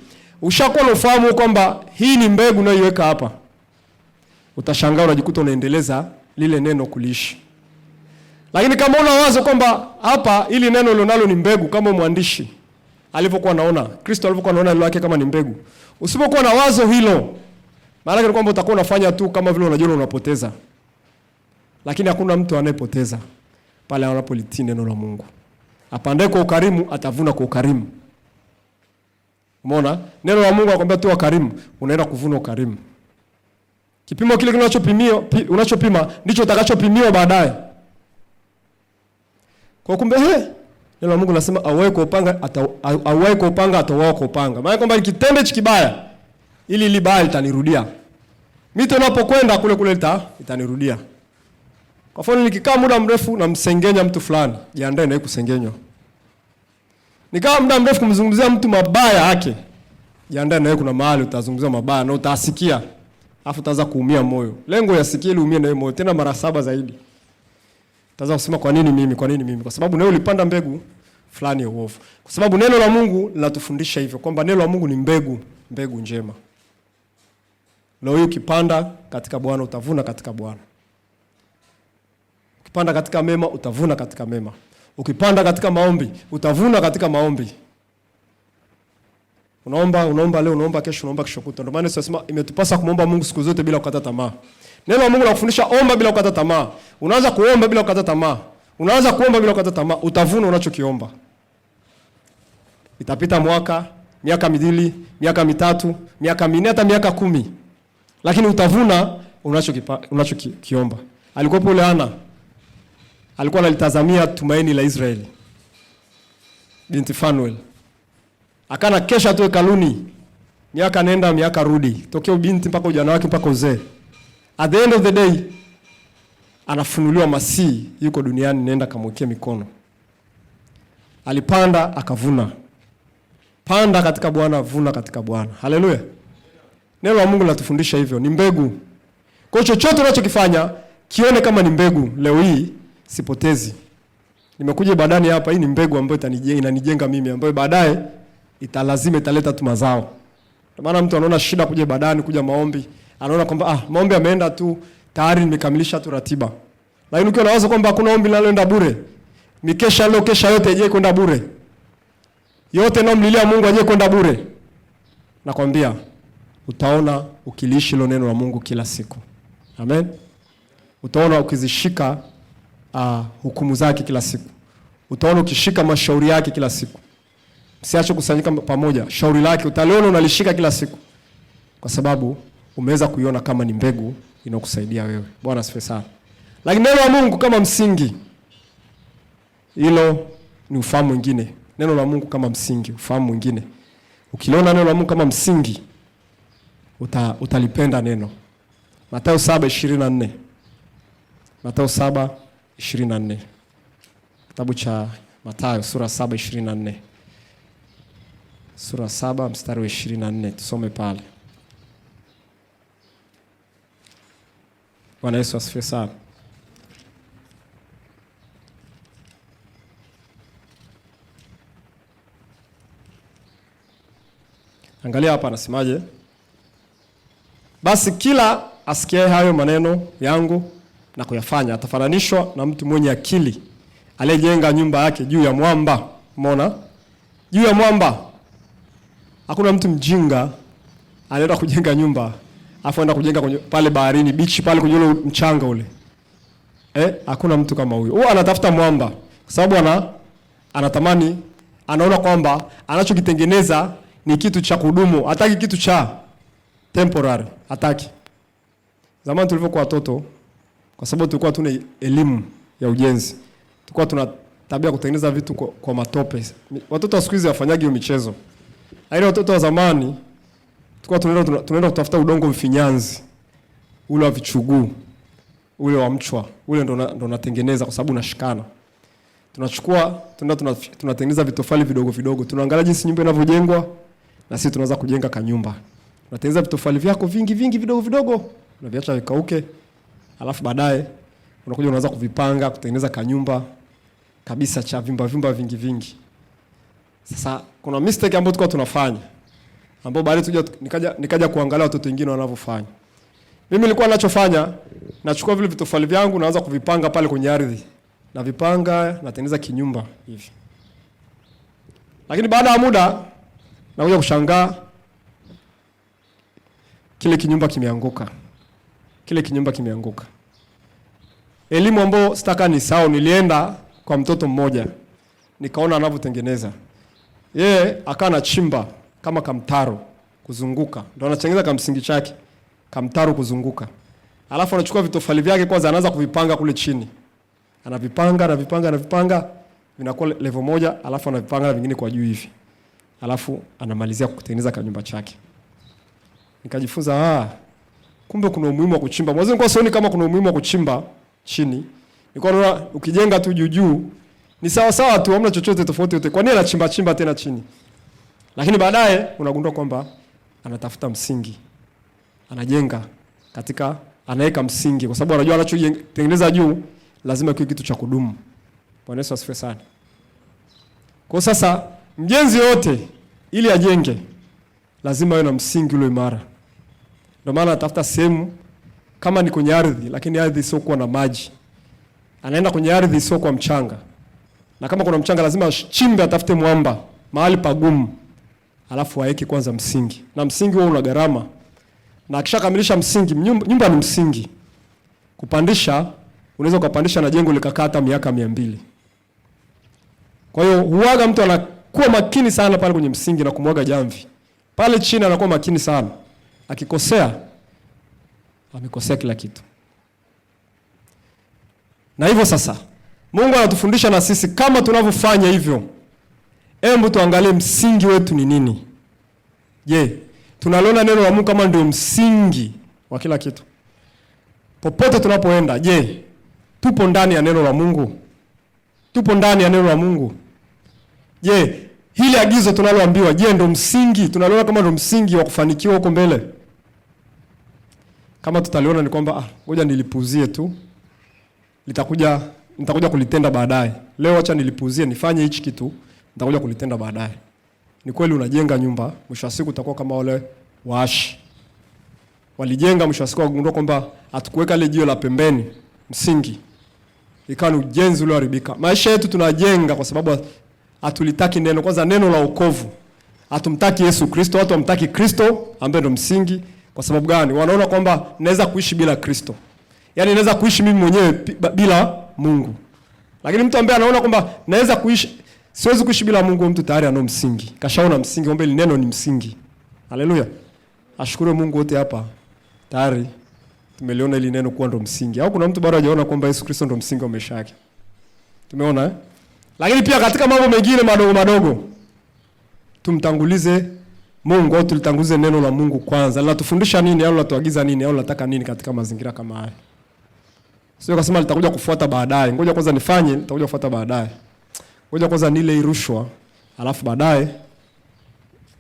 Ushakuwa unafahamu kwamba hii ni mbegu unayoiweka hapa. Utashangaa unajikuta unaendeleza lile neno kuliishi. Lakini kama una wazo kwamba hapa ili neno lilonalo ni mbegu, kama mwandishi alivyokuwa anaona, Kristo alivyokuwa anaona neno lake kama ni mbegu. Usipokuwa na wazo hilo, maana yake ni kwamba utakuwa unafanya tu kama vile unajua unapoteza. Lakini hakuna mtu anayepoteza pale anapolitii neno la Mungu. Apandaye kwa ukarimu atavuna kwa ukarimu. Umeona? Neno la Mungu anakuambia tu wakarimu, unaenda kuvuna ukarimu. Kipimo kile unachopima ndicho utakachopimiwa baadaye. Kwa kumbe neno la Mungu linasema auaye kwa upanga atauawa kwa upanga. Maana kwamba nikitende kibaya ili libaya litanirudia. Mito inapokwenda kule itanirudia. Kwa mfano nikikaa muda mrefu na msengenya mtu fulani, jiandae na kusengenywa. Nikaa muda mrefu kumzungumzia mtu mabaya yake, jiandae na kuna mahali utazungumzia mabaya na utasikia. Afu utaanza kuumia moyo. Lengo ya sikia ili uumie na moyo tena mara 7 zaidi. Utaanza kusema kwa nini mimi? Kwa sababu leo ulipanda mbegu fulani ya uovu. Kwa sababu neno la Mungu linatufundisha hivyo kwamba neno la Mungu ni mbegu njema. Leo hii ukipanda katika Bwana utavuna katika Bwana. Ukipanda katika mema utavuna katika mema. Ukipanda katika maombi utavuna katika maombi. Unaomba leo, unaomba kesho kutwa. Ndio maana tunasema imetupasa kumomba Mungu siku zote bila kukata tamaa. Neno la Mungu linakufundisha omba bila kukata tamaa. Unaanza kuomba bila kukata tamaa. Unaanza kuomba bila kukata tamaa, utavuna unachokiomba. Itapita mwaka, miaka 2, miaka 3, miaka 4, hata miaka 10. Lakini utavuna unachokiomba. Alikuwa pole Ana. Alikuwa analitazamia tumaini la Israeli. Binti Fanuel. Akana kesha tu hekaluni. Miaka nenda miaka rudi. Tokea binti mpaka ujana wake mpaka uzee. At the end of the day anafunuliwa Masihi yuko duniani, nenda kamwekea mikono. Alipanda akavuna. Panda katika Bwana, vuna katika Bwana. Haleluya. Neno la Mungu linatufundisha hivyo, ni mbegu. Kwa chochote unachokifanya kione kama ni mbegu. Leo hii sipotezi. Nimekuja badani hapa, hii ni mbegu ambayo inanijenga mimi, ambayo baadaye lazima italeta tu mazao. Kwa maana mtu anaona shida kuja badani, kuja maombi, anaona kwamba maombi yameenda tu, tayari nimekamilisha tu ratiba. Lakini ukiwa unawaza kwamba hakuna ombi linaloenda bure, mikesha leo kesha yote ije kwenda bure, yote naomlilia Mungu aje kwenda bure, nakwambia utaona ukiliishi hilo neno la Mungu kila siku. Amen. Utaona ukizishika hukumu zake kila siku. Utaona ukishika mashauri yake kila siku. Msiache kusanyika pamoja, shauri lake utaliona unalishika kila siku. Kwa sababu umeweza kuiona kama ni mbegu inokusaidia wewe. Bwana asifiwe sana. Lakini neno la Mungu kama msingi, hilo ni ufahamu mwingine. Neno la Mungu kama msingi, ufahamu mwingine. Ukiliona neno la Mungu kama msingi, utalipenda neno. Mathayo 7:24. Mathayo 7:24. Kitabu cha Mathayo sura 7:24. Sura 7 mstari wa 24. Tusome pale. Bwana Yesu asifiwe sana. Angalia hapa anasemaje? Basi kila asikiaye hayo maneno yangu na kuyafanya atafananishwa na mtu mwenye akili aliyejenga nyumba yake juu ya mwamba. Umeona? Juu ya mwamba. Hakuna mtu mjinga anaenda kujenga nyumba afu anaenda kujenga kwenye pale baharini, beach pale kwenye ule mchanga ule. Hakuna mtu kama huyo. Huwa anatafuta mwamba kwa sababu anatamani, anaona kwamba anachokitengeneza ni kitu cha kudumu, hataki kitu cha temporary, hataki. Zamani tulivyokuwa watoto, kwa sababu tulikuwa tuna elimu ya ujenzi, tulikuwa tuna tabia kutengeneza vitu kwa matope. Watoto wa siku hizi wafanyagi hiyo michezo. Lakini watoto wa zamani tulikuwa tunaenda kutafuta udongo mfinyanzi, ule wa vichuguu, ule wa mchwa, ule ndo natengeneza kwa sababu unashikana. Tunachukua tunatengeneza vitofali vidogo vidogo. Tunaangalia jinsi nyumba inavyojengwa na sisi tunaanza kujenga kanyumba. Unatengeneza vitofali vyako vingi vidogo vidogo, unaviacha vikauke. Alafu baadaye unakuja unaanza kuvipanga, kutengeneza kanyumba kabisa cha vyumba vingi. Sasa kuna mistake ambayo tulikuwa tunafanya, ambapo baadaye nikaja kuangalia watoto wengine wanavyofanya. Mimi nilikuwa ninachofanya, nachukua vile vitofali vyangu naanza kuvipanga pale kwenye ardhi. Na vipanga, natengeneza kinyumba hivi. Lakini baada ya muda nakuja kushangaa kile kinyumba kimeanguka. Elimu ambayo sitaka ni sawa, nilienda kwa mtoto mmoja, nikaona anavyotengeneza. Yeye akawa anachimba kama kamtaro kuzunguka. Ndio anatengeneza kamsingi chake, kamtaro kuzunguka. Alafu anachukua vitofali vyake kwanza anaanza kuvipanga kule chini. Anavipanga vinakuwa level moja, alafu anavipanga vingine kwa juu hivi. Alafu anamalizia kutengeneza kanyumba chake. Nikajifunza kumbe kuna umuhimu wa kuchimba. Mwanzo nilikuwa sioni kama kuna umuhimu wa kuchimba chini. Nilikuwa naona ukijenga tu juu ni sawa tu, hamna chochote tofauti yote. Kwa nini anachimba tena chini? Lakini baadaye unagundua kwamba anatafuta msingi. Anajenga anaweka msingi kwa sababu anajua anachotengeneza juu lazima kiwe kitu cha kudumu. Bwana Yesu asifiwe sana. Kwa sasa mjenzi yote ili ajenge lazima awe na msingi ule imara. Ndio maana atafuta sehemu kama ni kwenye ardhi, lakini ardhi sio kwa na maji. Anaenda kwenye ardhi sio kwa mchanga. Na kama kuna mchanga lazima chimbe, atafute mwamba, mahali pagumu. Alafu aweke kwanza msingi. Na msingi huo una gharama. Na akishakamilisha msingi, nyumba ni msingi. Kupandisha, unaweza kupandisha na jengo likakaa hata miaka 200. Kwa hiyo huaga mtu anakuwa makini sana pale kwenye msingi na kumwaga jamvi. Pale chini anakuwa makini sana. Akikosea, amekosea kila kitu. Na hivyo sasa, Mungu anatufundisha na sisi kama tunavyofanya hivyo. Hebu tuangalie msingi wetu ni nini. Je, tunaliona neno la Mungu kama ndio msingi wa kila kitu? Popote tunapoenda, je, tupo ndani ya neno la Mungu? Tupo ndani ya neno la Mungu? Je, hili agizo tunaloambiwa, je, ndio msingi? Tunaliona kama ndio msingi wa kufanikiwa huko mbele? Kama tutaliona ni kwamba ngoja nilipuuzie tu, nitakuja kulitenda baadaye. Leo acha nilipuuzie, nifanye hichi kitu, nitakuja kulitenda baadaye. Ni kweli unajenga nyumba, mwisho wa siku utakuwa kama wale waashi. Walijenga, mwisho wa siku wagundua kwamba hatukuweka ile jiwe la pembeni, msingi. Ikawa ni ujenzi ulioharibika. Maisha yetu tunajenga kwa sababu hatulitaki neno. Kwanza neno la wokovu. Hatumtaki Yesu Kristo, watu wamtaki Kristo ambaye ndo msingi. Kwa sababu gani? Wanaona kwamba naweza kuishi bila Kristo. Yaani naweza kuishi mimi mwenyewe bila Mungu. Lakini mtu ambaye anaona kwamba siwezi kuishi bila Mungu, mtu tayari ana msingi. Kashaona msingi, ombe ile neno ni msingi. Haleluya. Ashukuru Mungu wote hapa. Tayari tumeliona ile neno kuwa ndo msingi. Au kuna mtu bado hajaona kwamba Yesu Kristo ndo msingi wa maisha yake? Tumeona Lakini pia katika mambo mengine madogo tumtangulize Mungu, au tulitangulize neno la Mungu kwanza. Linatufundisha nini, au linatuagiza nini, au linataka nini katika mazingira kama haya? Sio kusema litakuja kufuata baadaye. Ngoja kwanza nifanye, nitakuja kufuata baadaye. Ngoja kwanza nile rushwa, alafu baadaye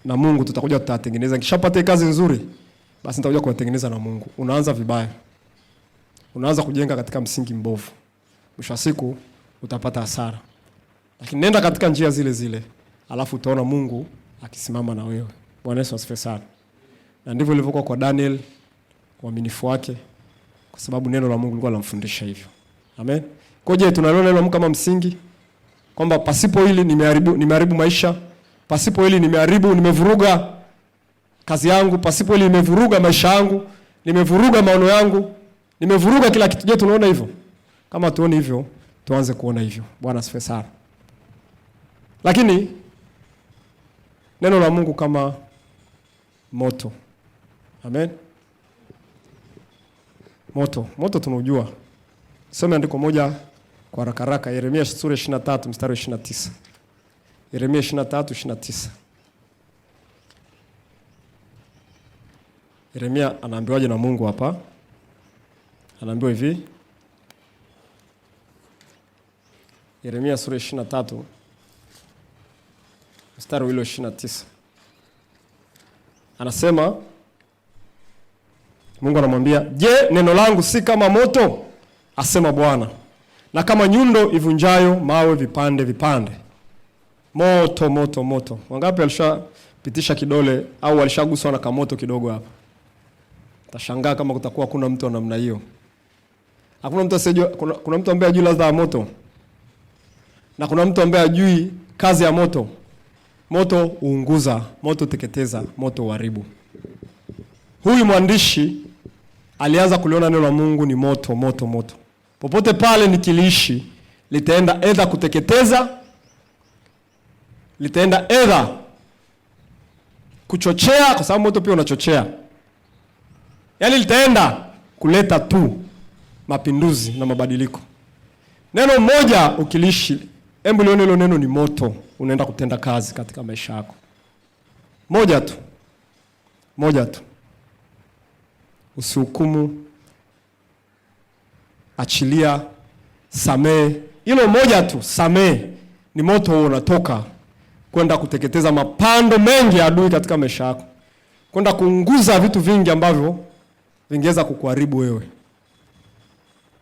na Mungu tutatengeneza. Kishapata kazi nzuri, basi nitakuja kuwatengeneza na Mungu. Unaanza vibaya. Unaanza kujenga katika msingi mbovu. Mwisho wa siku utapata hasara. Lakini nenda katika njia zile, alafu utaona Mungu akisimama na wewe. Bwana Yesu asifiwe sana. Na ndivyo ilivyokuwa kwa Daniel, uaminifu wake, kwa sababu neno la Mungu lilikuwa linamfundisha hivyo. Amen. Kwa hiyo tunaliona neno la Mungu kama msingi, kwamba pasipo hili nimeharibu maisha, pasipo hili nimevuruga kazi yangu, pasipo hili nimevuruga maisha yangu, nimevuruga maono yangu, nimevuruga kila kitu. Je, tunaona hivyo? Kama tuone hivyo, tuanze kuona hivyo. Bwana asifiwe sana. Lakini neno la Mungu kama moto. Amen. Moto tunajua. Soma andiko moja kwa haraka. Yeremia sura 23 mstari wa 29. Yeremia 23:29. Yeremia anaambiwaje na Mungu hapa? Anaambiwa hivi. Yeremia sura 23 mstari wa 29. Anasema, Mungu anamwambia, "Je, neno langu si kama moto? Asema Bwana, na kama nyundo ivunjayo mawe vipande vipande." Moto, moto, moto. Wangapi alishapitisha kidole au alishaguswa na kamoto kidogo hapa? Tashangaa kama kutakuwa kuna mtu wa namna hiyo. Hakuna mtu asijue, kuna mtu ambaye hajui ladha ya moto. Na kuna mtu ambaye hajui kazi ya moto. Moto huunguza, moto teketeza, moto uharibu. Huyu mwandishi alianza kuliona neno la Mungu ni moto, moto, moto. Popote pale nikiliishi, litaenda edha kuteketeza, litaenda edha kuchochea, kwa sababu moto pia unachochea. Yaani litaenda kuleta tu mapinduzi na mabadiliko. Neno moja ukiliishi, hebu lione hilo neno ni moto, unaenda kutenda kazi katika maisha yako. Moja tu. Moja tu. Usihukumu, achilia, samehe. Hilo moja tu, samehe, ni moto huo unatoka kwenda kuteketeza mapando mengi ya adui katika maisha yako. Kwenda kuunguza vitu vingi ambavyo vingeweza kukuharibu wewe.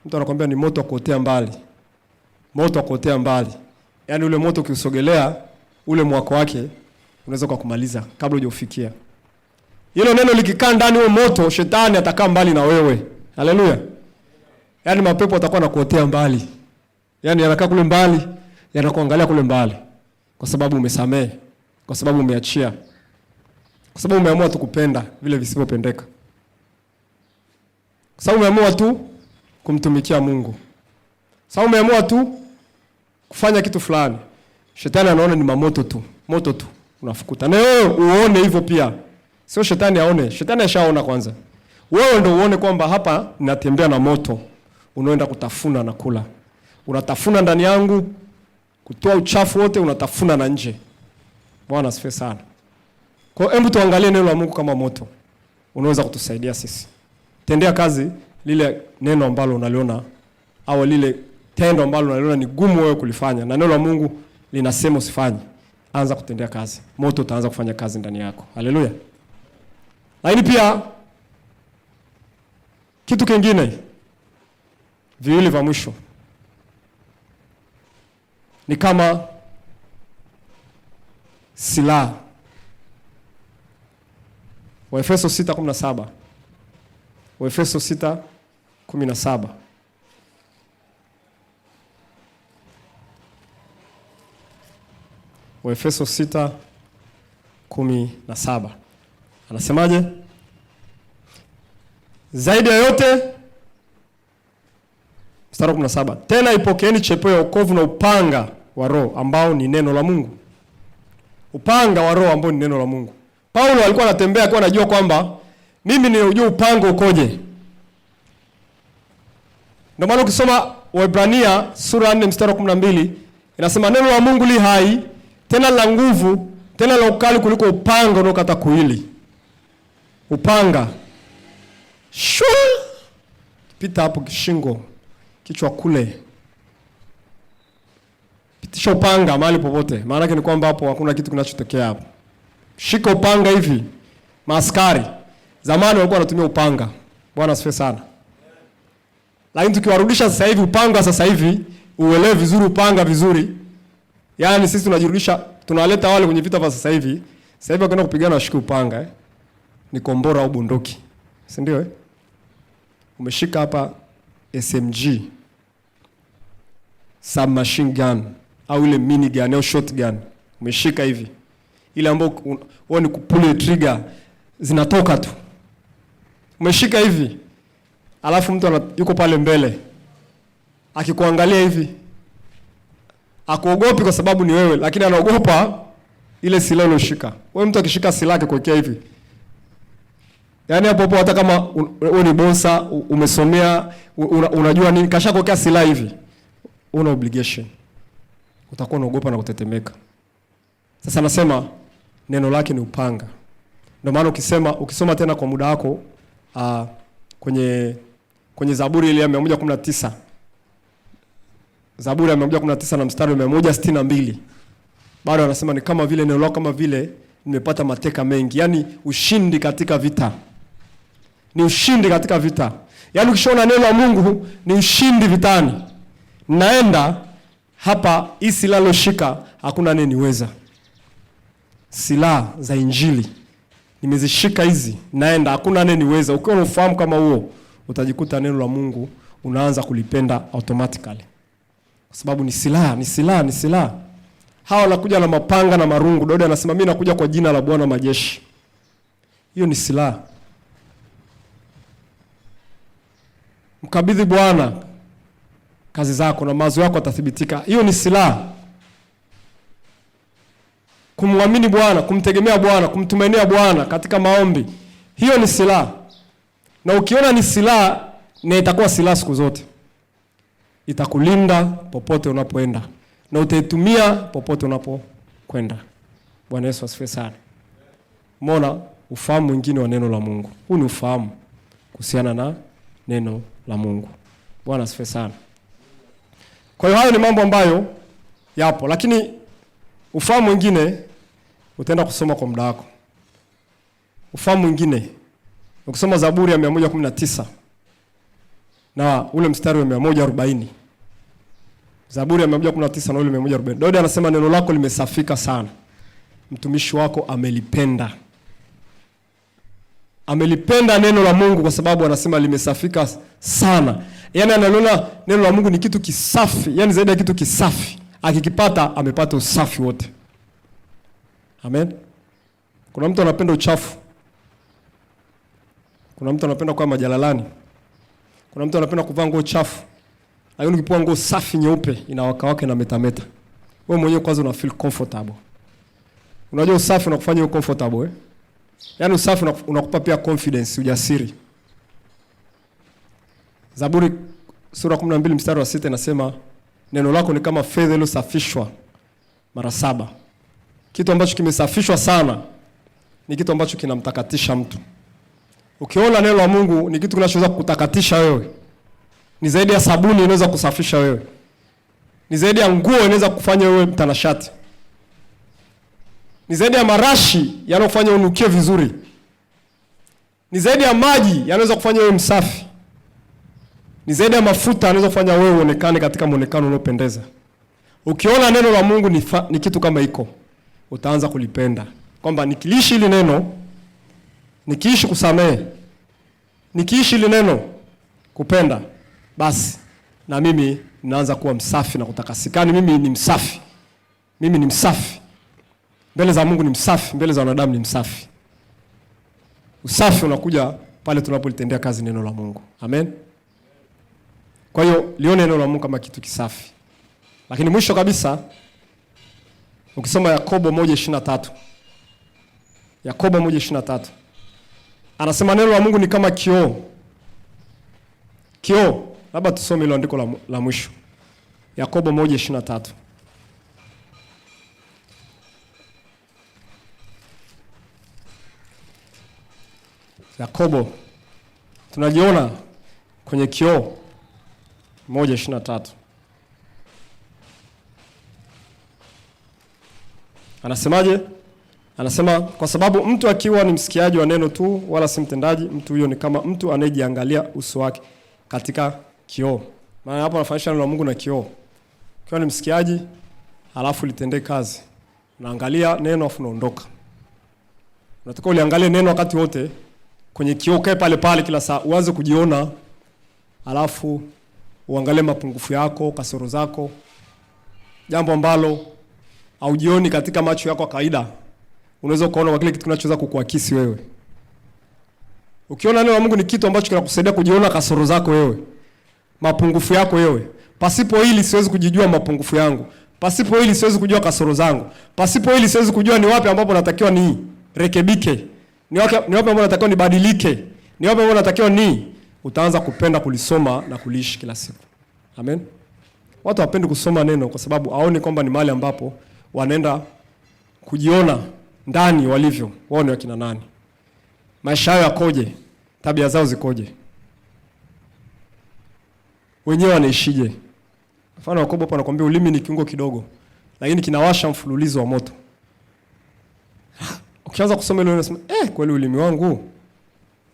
Mtu anakuambia ni moto wa kuotea mbali. Moto wa kuotea mbali. Yaani ule moto ukiusogelea, ule mwako wake unaweza kukumaliza kabla hujafikia. Hilo neno likikaa ndani huo moto, shetani atakaa mbali na wewe. Haleluya. Yaani mapepo atakuwa anakuotea mbali. Yaani yanakaa kule mbali, yanakuangalia kule mbali. Kwa sababu umesamehe, kwa sababu umeachia. Kwa sababu umeamua tu kupenda vile visivyopendeka. Kwa sababu umeamua tu kumtumikia Mungu. Sababu umeamua tu kufanya kitu fulani. Shetani anaona ni mamoto tu, moto tu unafukuta. Na wewe uone hivyo pia. Sio shetani aone, shetani ashaona kwanza. Wewe ndio uone kwamba hapa ninatembea na moto unaoenda kutafuna na kula. Unatafuna ndani yangu, kutoa uchafu wote unatafuna na nje. Bwana asifiwe sana. Kwa hiyo hebu tuangalie neno la Mungu kama moto. Unaweza kutusaidia sisi. Tendea kazi lile neno ambalo unaliona au lile tendo ambalo unaliona ni gumu wewe kulifanya, na neno la Mungu linasema usifanye. Anza kutendea kazi. Moto utaanza kufanya kazi ndani yako. Haleluya. Lakini pia kitu kingine, viwili vya mwisho, ni kama silaha. Waefeso 6:17. Waefeso 6:17. Waefeso 6:17. Anasemaje? Zaidi ya yote, mstari 17, tena ipokeeni chepo ya wokovu na upanga wa Roho ambao ni neno la Mungu. Upanga wa Roho ambao ni neno la Mungu. Paulo alikuwa anatembea kwa anajua kwamba mimi ninajua upanga ukoje. Ndio maana ukisoma Waebrania sura 4 mstari 12 inasema neno la Mungu li hai, tena la nguvu, tena la ukali kuliko upanga unaokata kuili. Upanga. Shua! Pita hapo kishingo, kichwa kule. Pitisha upanga mahali popote. Maana yake ni kwamba hapo hakuna kitu kinachotokea hapo. Shika upanga hivi. Maaskari zamani walikuwa wanatumia upanga. Bwana asifiwe sana. Lakini tukiwarudisha sasa hivi upanga sasa hivi, uelewe vizuri upanga vizuri. Yaani sisi tunajirudisha, tunaleta wale kwenye vita vya sasa hivi. Sasa hivi wakaenda kupigana washike upanga ni kombora au bunduki. Si ndio Umeshika hapa SMG, submachine gun au ile mini gun au shotgun. Umeshika hivi. Ile ambayo ni kupule trigger zinatoka tu. Umeshika hivi. Alafu mtu yuko pale mbele. Akikuangalia hivi. Akuogopi kwa sababu ni wewe, lakini anaogopa ile silaha uloshika. Wewe mtu akishika silaha kukuwekea hivi. Yaani hapo hata kama wewe ni bonsa, umesomea, unajua nini, kasha kuwekea silaha hivi. Una obligation. Utakuwa unaogopa na kutetemeka. Sasa nasema neno lake ni upanga. Ndio maana ukisoma tena kwa muda wako kwenye Zaburi ile ya 119. Zaburi ya 119 na mstari wa 162. Bado anasema ni kama vile neno lako kama vile nimepata mateka mengi. Yaani ushindi katika vita. Ni ushindi katika vita. Yaani ukishaona neno la Mungu ni ushindi vitani. Naenda hapa, hii silaha niloshika hakuna anayeniweza. Silaha za Injili nimezishika hizi, naenda hakuna anayeniweza. Ukiwa unafahamu kama huo, utajikuta neno la Mungu unaanza kulipenda automatically. Kwa sababu ni silaha, ni silaha, ni silaha. Hawa wanakuja na mapanga na marungu. Daudi anasema mimi nakuja kwa jina la Bwana majeshi. Hiyo ni silaha. Mkabidhi Bwana kazi zako na mawazo yako yatathibitika. Hiyo ni silaha. Kumwamini Bwana, kumtegemea Bwana, kumtumainia Bwana katika maombi. Hiyo ni silaha. Na ukiona ni silaha, na itakuwa silaha siku zote. Itakulinda popote unapoenda. Na utaitumia popote unapokwenda. Bwana Yesu asifiwe sana. Umeona ufahamu mwingine wa neno la Mungu. Huu ni ufahamu kuhusiana na neno la Mungu. Bwana asifiwe sana. Kwa hiyo hayo ni mambo ambayo yapo, lakini ufahamu mwingine utaenda kusoma kwa muda wako. Ufahamu mwingine ukisoma Zaburi ya 119 na ule mstari wa 140. Zaburi ya 119 na ule 140. Daudi anasema neno lako limesafika sana. Mtumishi wako amelipenda. Amelipenda neno la Mungu kwa sababu anasema limesafika sana. Yaani analiona neno la Mungu ni kitu kisafi, yaani zaidi ya kitu kisafi. Akikipata amepata usafi wote. Amen. Kuna mtu anapenda uchafu. Kuna mtu anapenda kuwa majalalani. Kuna mtu anapenda kuvaa nguo chafu. Lakini ukipoa nguo safi nyeupe inawaka wake na metameta. Wewe mwenyewe kwanza una feel comfortable. Unajua usafi unakufanya uwe comfortable Yaani usafi unakupa pia confidence, ujasiri. Zaburi sura 12 mstari wa 6 inasema neno lako ni kama fedha iliyosafishwa mara 7. Kitu ambacho kimesafishwa sana ni kitu ambacho kinamtakatisha mtu. Ukiona neno la Mungu ni kitu kinachoweza kukutakatisha wewe. Ni zaidi ya sabuni inaweza kusafisha wewe. Ni zaidi ya nguo inaweza kufanya wewe mtanashati. Ni zaidi ya marashi yanayofanya unukie vizuri. Ni zaidi ya maji yanaweza kufanya wewe msafi. Ni zaidi ya mafuta yanaweza kufanya wewe uonekane katika muonekano unaopendeza. Ukiona neno la Mungu ni kitu kama hiko, utaanza kulipenda. Kwamba nikiliishi hili neno, nikiishi kusamehe, nikiishi hili neno kupenda, basi na mimi naanza kuwa msafi na kutakasikana. Mimi ni msafi. Mimi ni msafi. Mbele za Mungu ni msafi, mbele za wanadamu ni msafi. Usafi unakuja pale tunapolitendea kazi neno la Mungu. Amen. Kwa hiyo lione neno la Mungu kama kitu kisafi. Lakini mwisho kabisa ukisoma Yakobo 1:23. Yakobo 1:23. Anasema neno la Mungu ni kama kioo. Kioo. Labda tusome ile andiko la mwisho. Yakobo 1:23. Yakobo tunajiona kwenye kioo 1:23. Anasemaje? Anasema kwa sababu mtu akiwa ni msikiaji wa neno tu wala si mtendaji, mtu huyo ni kama mtu anayejiangalia uso wake katika kioo. Maana hapo anafanisha neno la Mungu na kioo. Ukiwa ni msikiaji halafu litendee kazi. Unaangalia neno afu unaondoka. Unataka uliangalie neno wakati wote kwenye kioo, kae pale pale kila saa, uanze kujiona, halafu uangalie mapungufu yako, kasoro zako. Jambo ambalo haujioni katika macho yako kawaida, unaweza kuona kwa kile kitu kinachoweza kukuakisi wewe. Ukiona neno la Mungu ni kitu ambacho kinakusaidia kujiona kasoro zako wewe, mapungufu yako wewe. Pasipo hili siwezi kujijua mapungufu yangu. Pasipo hili siwezi kujua kasoro zangu. Pasipo hili siwezi kujua ni wapi ambapo natakiwa ni rekebike. Ni wapi ambapo natakiwa nibadilike. Ni wapi ambapo natakiwa utaanza kupenda kulisoma na kuliishi kila siku. Amen. Watu hawapendi kusoma neno kwa sababu haoni kwamba ni mahali ambapo wanaenda kujiona ndani walivyo. Wao ni wakina nani? Maisha yao yakoje? Tabia zao zikoje? Wenyewe wanaishije? Mfano Yakobo hapa anakuambia ulimi ni kiungo kidogo, lakini kinawasha mfululizo wa moto. Ukishaanza kusoma ile unasema kweli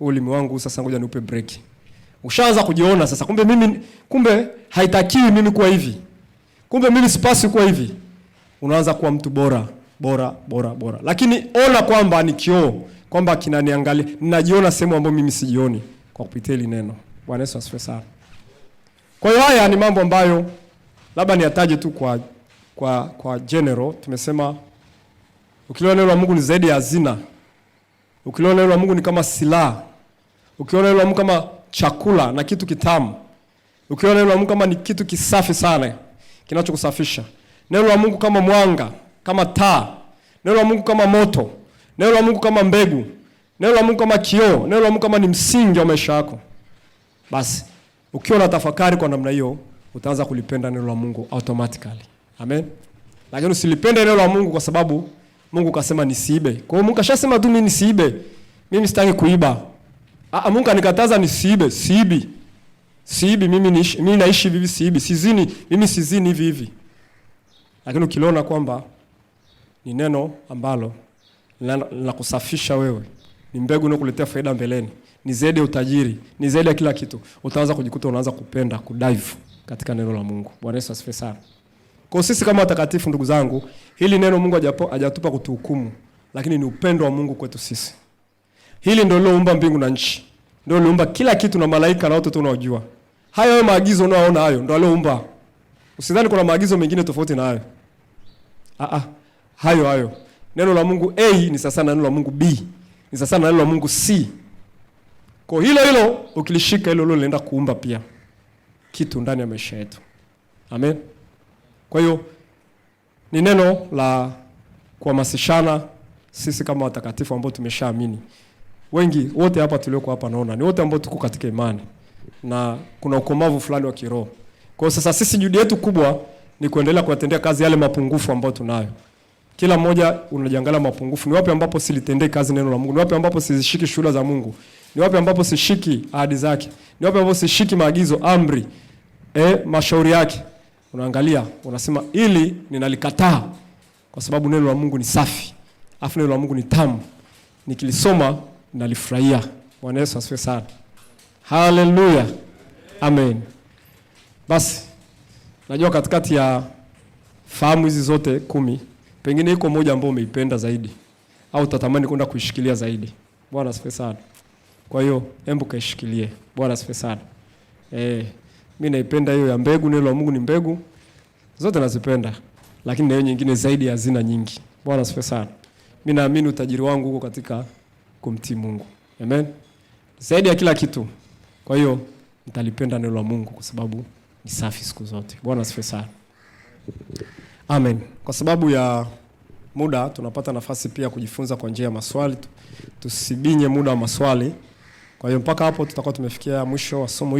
ulimi wangu sasa ngoja niupe break. Ushaanza kujiona sasa kumbe haitakiwi mimi kuwa hivi. Kumbe mimi sipaswi kuwa hivi. Unaanza kuwa mtu bora. Lakini ona kwamba ni kioo, kwamba kinaniangalia. Ninajiona sehemu ambayo mimi sijioni kwa kupitia hili neno. Bwana Yesu asifiwe sana. Kwa hiyo haya ni mambo ambayo labda niyataje tu kwa general. Tumesema ukiona neno la Mungu ni zaidi ya hazina. Ukiona neno la Mungu ni kama silaha. Ukiona neno la Mungu kama chakula na kitu kitamu. Ukiona neno la Mungu kama ni kitu kisafi sana kinachokusafisha. Neno la Mungu kama mwanga, kama taa. Neno la Mungu kama moto. Neno la Mungu kama mbegu. Neno la Mungu kama kioo. Neno la Mungu kama ni msingi wa maisha yako. Basi ukiwa na tafakari kwa namna hiyo, utaanza kulipenda neno la Mungu automatically. Amen. Lakini usilipende neno la Mungu kwa sababu Mungu kasema nisiibe. Kwa hiyo Mungu kashasema tu mimi nisiibe. Mimi sitaki kuiba. Mungu kanikataza nisiibe. Siibi mimi naishi hivi siibi. Sizini, mimi sizini hivi. Lakini ukiona kwamba ni neno ambalo linakusafisha wewe, ni mbegu inayokuletea faida mbeleni, ni zaidi ya utajiri, ni zaidi ya kila kitu, utaanza kujikuta unaanza kupenda kudive katika neno la Mungu. Bwana Yesu asifiwe sana. Kwa sisi kama watakatifu, ndugu zangu, hili neno Mungu hajatupa kutuhukumu, lakini ni upendo wa Mungu kwetu sisi. Hili ndio liloumba mbingu na nchi. Ndio liloumba kila kitu na malaika na wote tunaojua. Hayo maagizo unayoona hayo ndio aliyoumba. Usidhani kuna maagizo mengine tofauti na hayo. Hayo. Neno la Mungu A ni sasa na neno la Mungu B. Ni sasa na neno la Mungu C. Kwa hilo ukilishika hilo linaenda kuumba pia kitu ndani ya maisha yetu. Amen. Kwa hiyo ni neno la kuhamasishana sisi kama watakatifu ambao tumeshaamini. Wengi wote hapa tulioko hapa naona ni wote ambao tuko katika imani na kuna ukomavu fulani wa kiroho. Kwa hiyo sasa sisi juhudi yetu kubwa ni kuendelea kuwatendea kazi yale mapungufu ambayo tunayo. Kila mmoja unajiangalia mapungufu. Ni wapi ambapo silitendei kazi neno la Mungu? Ni wapi ambapo sizishiki shuhuda za Mungu? Ni wapi ambapo sishiki ahadi zake? Ni wapi ambapo sishiki maagizo, amri, mashauri yake? Unaangalia, unasema ili ninalikataa kwa sababu neno la Mungu ni safi. Afu neno la Mungu ni tamu. Nikilisoma nalifurahia. Bwana Yesu asifiwe sana. Hallelujah. Amen. Basi najua katikati ya fahamu hizi zote 10 pengine iko moja ambayo umeipenda zaidi au utatamani kwenda kuishikilia zaidi. Bwana asifiwe sana. Kwa hiyo hebu kaishikilie. Bwana asifiwe sana. Mimi naipenda hiyo ya mbegu. Neno la Mungu ni mbegu. Zote nazipenda. Lakini na hiyo nyingine zaidi ya hazina nyingi. Bwana asifiwe sana. Mimi naamini utajiri wangu uko katika kumtii Mungu. Amen. Zaidi ya kila kitu. Kwa hiyo nitalipenda neno la Mungu kwa sababu ni safi siku zote. Bwana asifiwe sana. Amen. Kwa sababu ya muda tunapata nafasi pia kujifunza kwa njia ya maswali. Tusibinye muda wa maswali. Kwa hiyo mpaka hapo tutakuwa tumefikia mwisho wa somo.